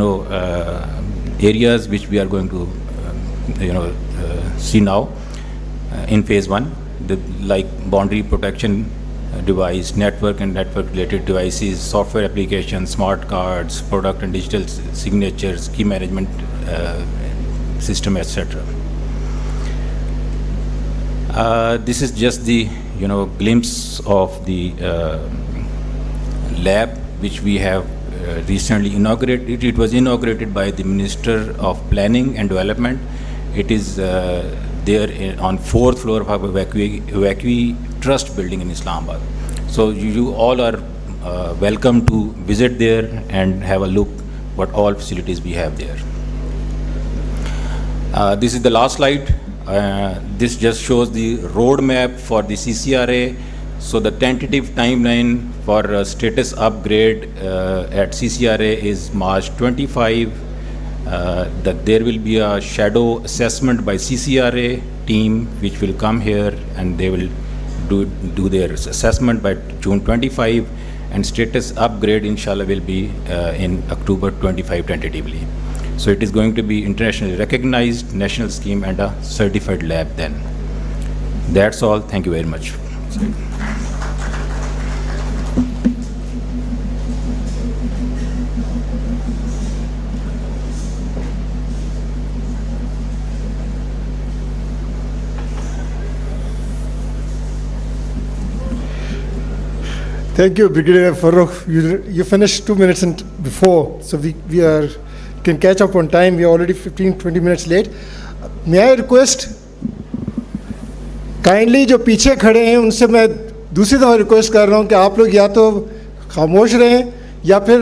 areas which we are going to see now in phase 1, like boundary protection device, network and network-related devices, software applications, smart cards, product and digital signatures, key management system, etc. This is just the glimpse of the lab which we have recently inaugurated. It was inaugurated by the Minister of Planning and Development. It is there on 4th floor of our Vacui Trust building in Islamabad. So you all are welcome to visit there and have a look what all facilities we have there. This is the last slide. This just shows the roadmap for the CCRA. So the tentative timeline for status upgrade at CCRA is March 25. That there will be a shadow assessment by CCRA team which will come here and they will do their assessment by June 25, and status upgrade inshallah will be in October 25 tentatively. So it is going to be internationally recognized national scheme and a certified lab then. That's all. Thank you very much.
Thank you, Brigadier Farooq. You finished 2 minutes before, so we can catch up on time. We are already 15-20 minutes late. May I request, kindly जो पीछे खड़े हैं उनसे मैं दूसरी दफ़ा request कर रहा हूँ कि आप लोग या तो खामोश रहें या फिर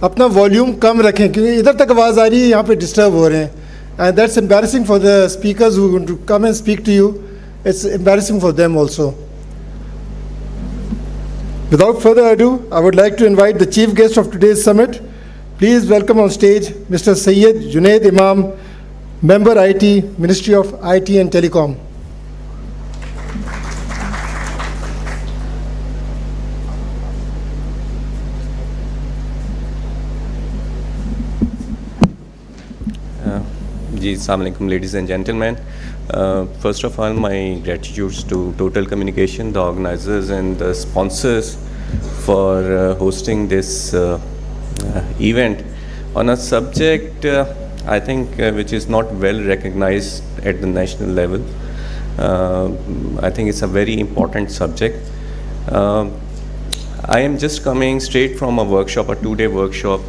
अपना वॉल्यूम कम रखें, क्योंकि इधर तक आवाज़ आ रही है, यहाँ पे डिस्टर्ब हो रहे हैं. And that's embarrassing for the speakers who want to come and speak to you. It's embarrassing for them also. Without further ado, I would like to invite the chief guest of today's summit. Please welcome on stage Mr. Syed Junaid Imam, Member IT, Ministry of IT and Telecom.
Assalamu alaikum, ladies and gentlemen. First of all, my gratitude to Total Communication, the organizers and the sponsors for hosting this event on a subject I think which is not well recognized at the national level. I think it's a very important subject. I am just coming straight from a workshop, a 2-day workshop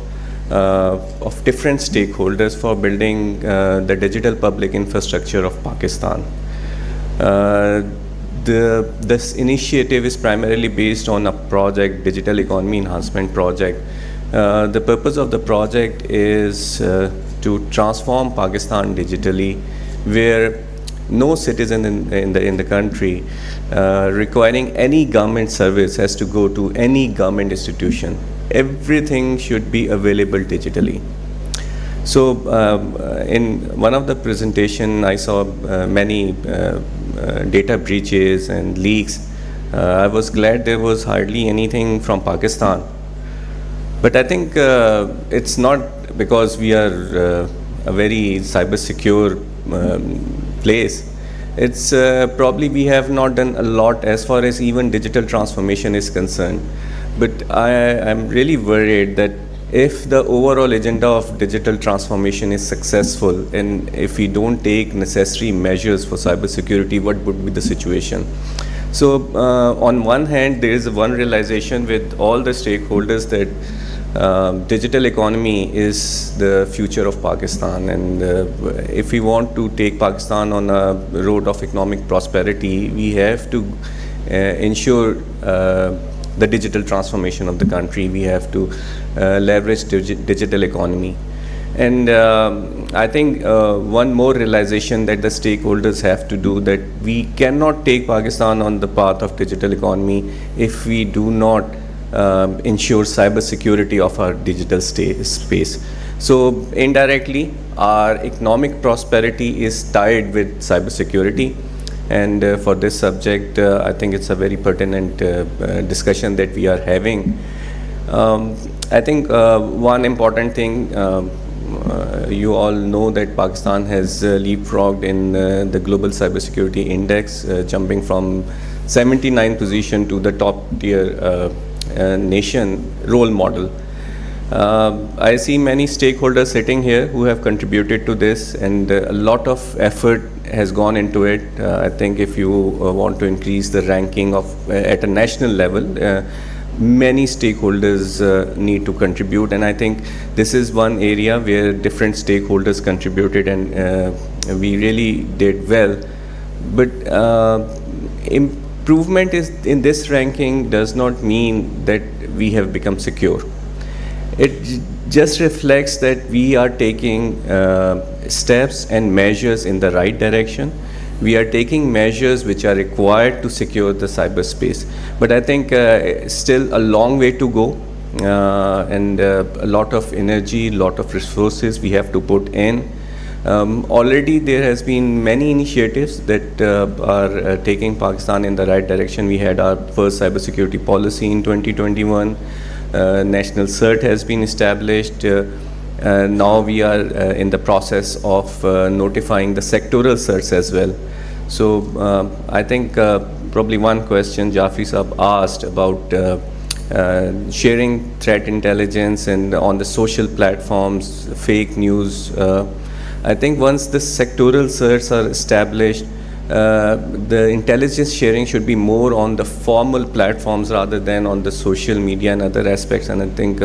of different stakeholders for building the digital public infrastructure of Pakistan. This initiative is primarily based on a project, Digital Economy Enhancement Project. The purpose of the project is to transform Pakistan digitally, where no citizen in the country requiring any government service has to go to any government institution. Everything should be available digitally. So in one of the presentation, I saw many data breaches and leaks. I was glad there was hardly anything from Pakistan. But I think it's not because we are a very cyber secure place. It's probably we have not done a lot as far as even digital transformation is concerned. But I am really worried that if the overall agenda of digital transformation is successful and if we don't take necessary measures for cybersecurity, what would be the situation? So on one hand, there is one realization with all the stakeholders that digital economy is the future of Pakistan, and if we want to take Pakistan on a road of economic prosperity, we have to ensure the digital transformation of the country. We have to leverage digital economy. And I think one more realization that the stakeholders have to do, that we cannot take Pakistan on the path of digital economy if we do not ensure cyber security of our digital space. So indirectly, our economic prosperity is tied with cyber security. And for this subject, I think it's a very pertinent discussion that we are having. I think one important thing you all know that Pakistan has leapfrogged in the Global Cybersecurity Index, jumping from 79th position to the top tier nation role model. I see many stakeholders sitting here who have contributed to this, and a lot of effort has gone into it. I think if you want to increase the ranking of at a national level, many stakeholders need to contribute, and I think this is one area where different stakeholders contributed, and we really did well. But improvement is in this ranking does not mean that we have become secure. It just reflects that we are taking steps and measures in the right direction. We are taking measures which are required to secure the cyberspace. But I think still a long way to go, and a lot of energy, lot of resources we have to put in. Already there has been many initiatives that are taking Pakistan in the right direction. We had our first cybersecurity policy in 2021. National CERT has been established. Now we are in the process of notifying the sectoral certs as well. So I think probably one question Jafri Saab asked about sharing threat intelligence and on the social platforms, fake news. I think once the sectoral certs are established, the intelligence sharing should be more on the formal platforms rather than on the social media and other aspects. And I think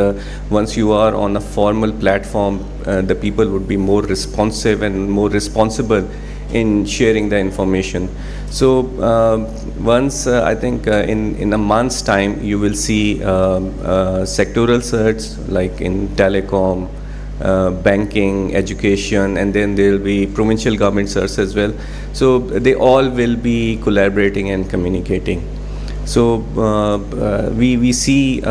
once you are on a formal platform, the people would be more responsive and more responsible in sharing the information. So once I think in a month's time, you will see sectoral certs like in telecom, banking, education, and then there will be provincial government certs as well. So they all will be collaborating and communicating. So we see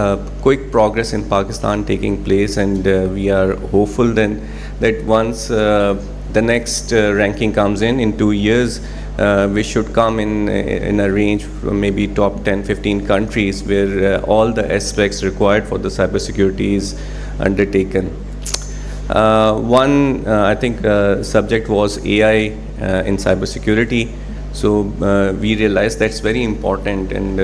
quick progress in Pakistan taking place, and we are hopeful then that once the next ranking comes in 2 years, we should come in a range from maybe top 10, 15 countries where all the aspects required for the cybersecurity is undertaken. One, I think, subject was AI in cybersecurity. So we realized that's very important, and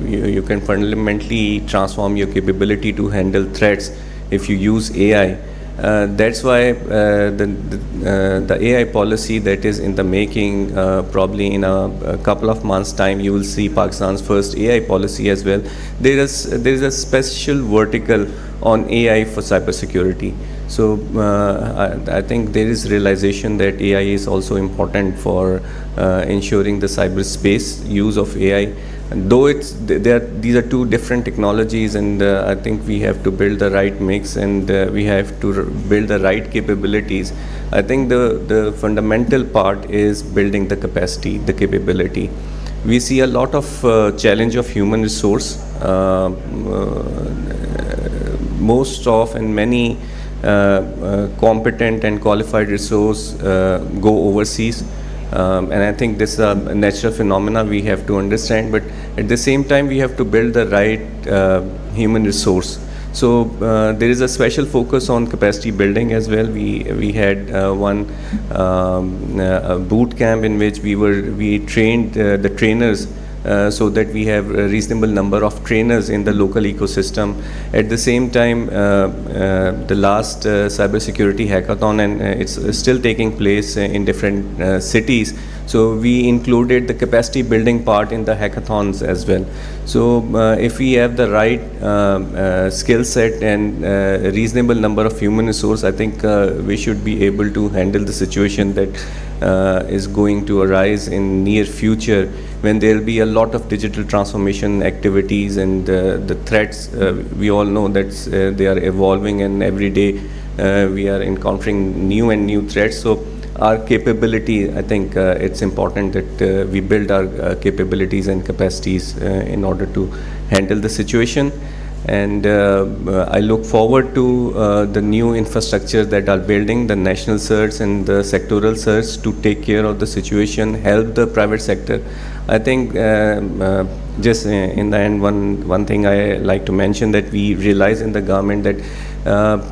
you can fundamentally transform your capability to handle threats if you use AI. That's why the AI policy that is in the making, probably in a couple of months' time, you will see Pakistan's first AI policy as well. There is a special vertical on AI for cybersecurity. So I think there is realization that AI is also important for ensuring the cyberspace use of AI. And though these are two different technologies, and I think we have to build the right mix, and we have to build the right capabilities. I think the fundamental part is building the capacity, the capability. We see a lot of challenge of human resource. Most of and many competent and qualified resource go overseas. And I think this is a natural phenomena we have to understand, but at the same time we have to build the right human resource. So there is a special focus on capacity building as well. We had one boot camp in which we trained the trainers so that we have a reasonable number of trainers in the local ecosystem. At the same time, the last cybersecurity hackathon, and it's still taking place in different cities. So we included the capacity building part in the hackathons as well. So if we have the right skill set and a reasonable number of human resource, I think we should be able to handle the situation that is going to arise in near future, when there will be a lot of digital transformation activities, and the threats, we all know that they are evolving, and every day we are encountering new and new threats. So our capability, I think it's important that we build our capabilities and capacities in order to handle the situation. And I look forward to the new infrastructure that are building, the national certs and the sectoral certs, to take care of the situation, help the private sector. I think just in the end, one thing I like to mention, that we realize in the government that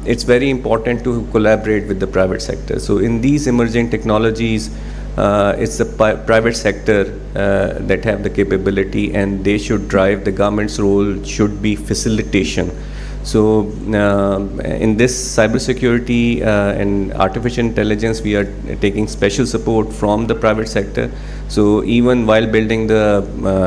it's very important to collaborate with the private sector. So in these emerging technologies, it's the private sector that have the capability, and they should drive. The government's role should be facilitation. So in this cybersecurity and artificial intelligence, we are taking special support from the private sector. So even while building the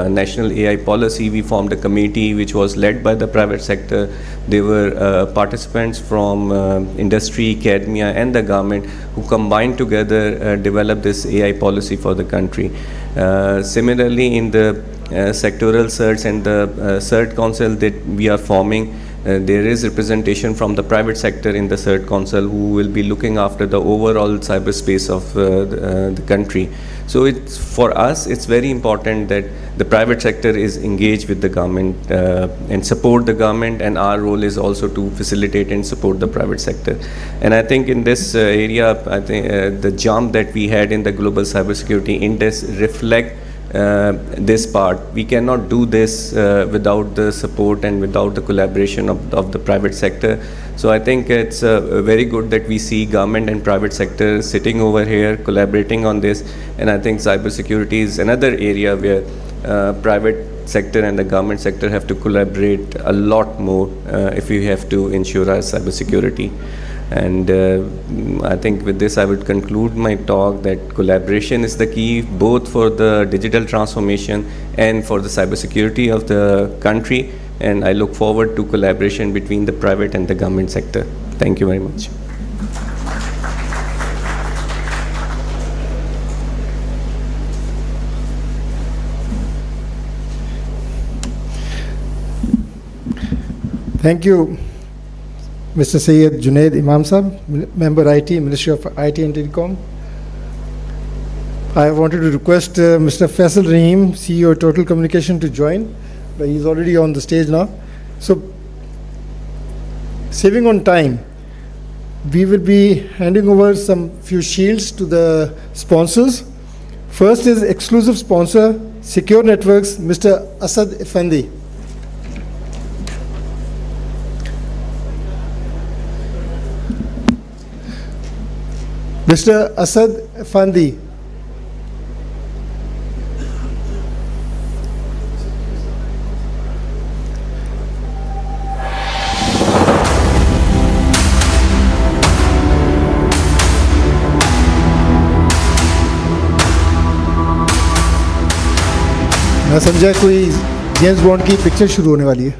national AI policy, we formed a committee which was led by the private sector. There were participants from industry, academia, and the government who combined together developed this AI policy for the country. Similarly, in the sectoral certs and the cert council that we are forming, there is representation from the private sector in the CERT Council, who will be looking after the overall cyberspace of the country. So it's, for us, it's very important that the private sector is engaged with the government and support the government, and our role is also to facilitate and support the private sector. And I think in this area, I think the jump that we had in the global cybersecurity index reflect this part. We cannot do this without the support and without the collaboration of the private sector. So I think it's very good that we see government and private sector sitting over here collaborating on this. And I think cybersecurity is another area where private sector and the government sector have to collaborate a lot more if we have to ensure our cybersecurity. And I think with this I would conclude my talk that collaboration is the key, both for the digital transformation and for the cybersecurity of the country. And I look forward to collaboration between the private and the government sector. Thank you very much.
Thank you, Mr. Syed Junaid Imam Sahab, Member IT, Ministry of IT and Telecom. I wanted to request Mr. Faisal Rahim, CEO Total Communication, to join, but he's already on the stage now. So, saving on time, we will be handing over some few shields to the sponsors. First is exclusive sponsor, Secure Networks, Mr. Asad Effendi. Mr. Asad Effendi. मैं समझा कोई James bond की picture शुरू होने वाली है.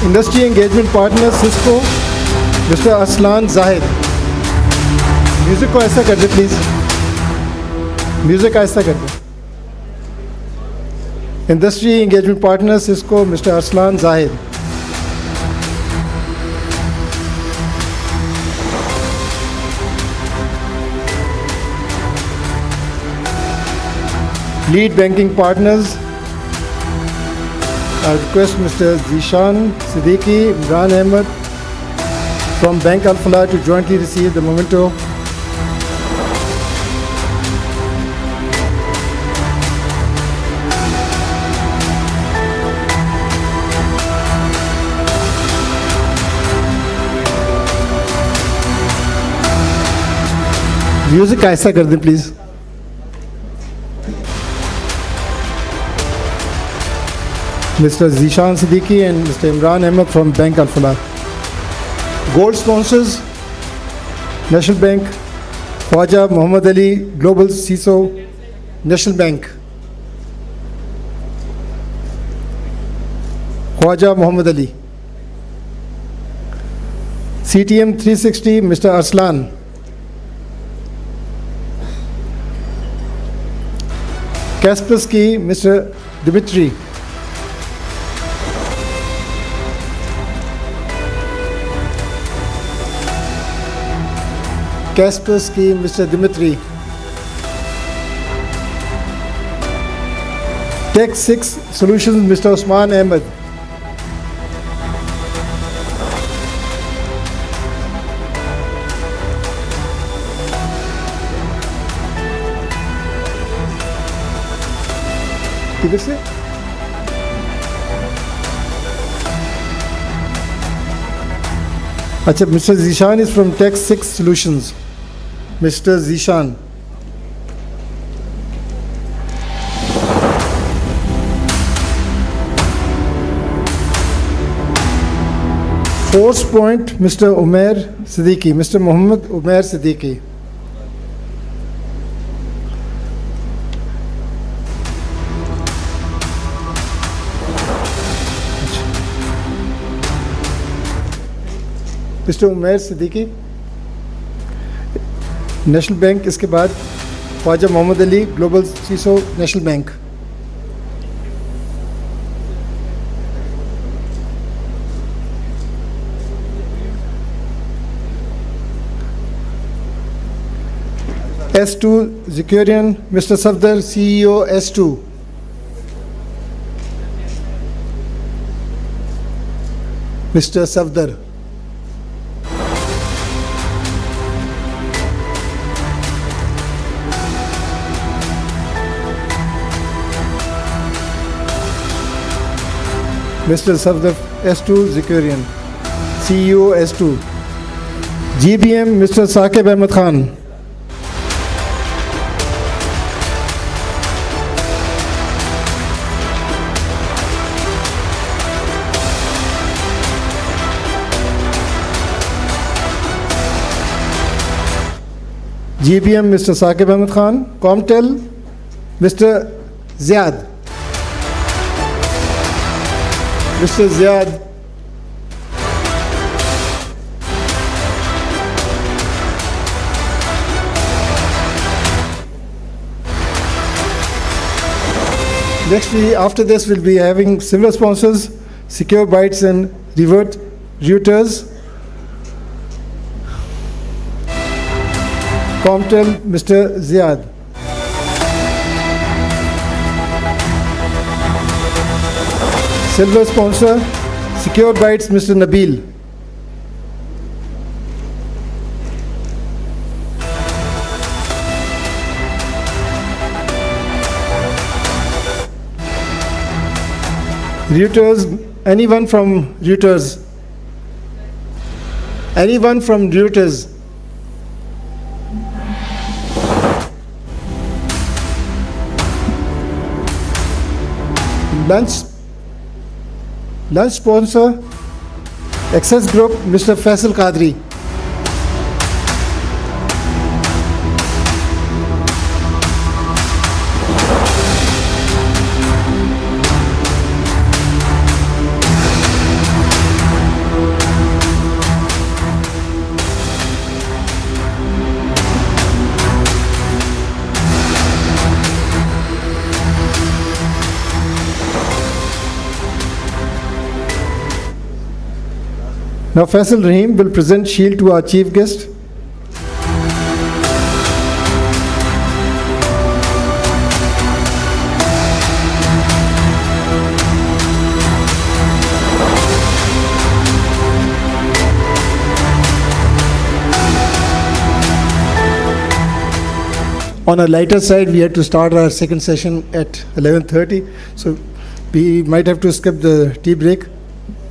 Industry engagement partner Cisco, mister Aslan Zahid. Music को ऐसा कर दे प्लीज, म्यूजिक ऐसा कर दे. Industry engagement partner Cisco, mister Aslan Zahid. Lead banking partners, I request Mr. Zishan Siddiqui, Imran Ahmed from Bank Al-Falah to jointly receive the memento. Music ऐसा कर दें please. Mr. Zishan Siddiqui and Mr. Imran Ahmed from Bank Al-Falah. Gold sponsors, National Bank, Khwaja Muhammad Ali, Global CISO, National Bank. Khwaja Muhammad Ali. CTM 360, Mr. Arslan. Kaspersky, Mr. Dimitri. Kaspersky, Mr. Dimitri. Tech 6 Solutions, Mr. Osman Ahmed. किधर से? अच्छा, Mr. Zishan is from Tech 6 Solutions. Mr. Zishan. Force Point, Mr. Umair Siddiqui. Mr. Mohammed Umair Siddiqui. Mr. Umair Siddiqui. National Bank, इसके बाद Khwaja Mohammad Ali, Global CISO, National Bank. S2 Zikurian, Mr. Safdar, CEO S2. Mr. Safdar. Mr. Safdar S2 Zikurian, CEO S2. GBM, Mr. Saqib Ahmed Khan. GBM, Mr. Saqib Ahmed Khan. Comtel, Mr. Ziad. Mr. Ziad. Next, after this, we'll be having similar sponsors, Secure Bytes and Reuters. Comtel, Mr. Ziad. Silver sponsor, Secure Bytes, Mr. Nabil. Reuters, anyone from Reuters? Anyone from Reuters? Lunch sponsor, Access Group, Mr. Faisal Qadri. Now Faisal Rahim will present shield to our chief guest. On a lighter side, we had to start our second session at 11:30, so we might have to skip the tea break.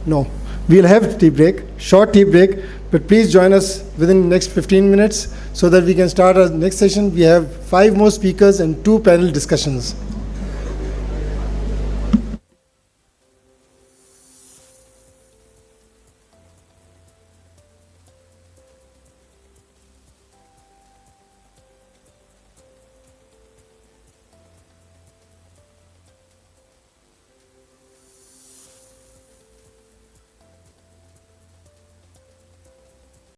No. We'll have tea break, short tea break, but please join us within the next 15 minutes so that we can start our next session. We have 5 more speakers and 2 panel discussions.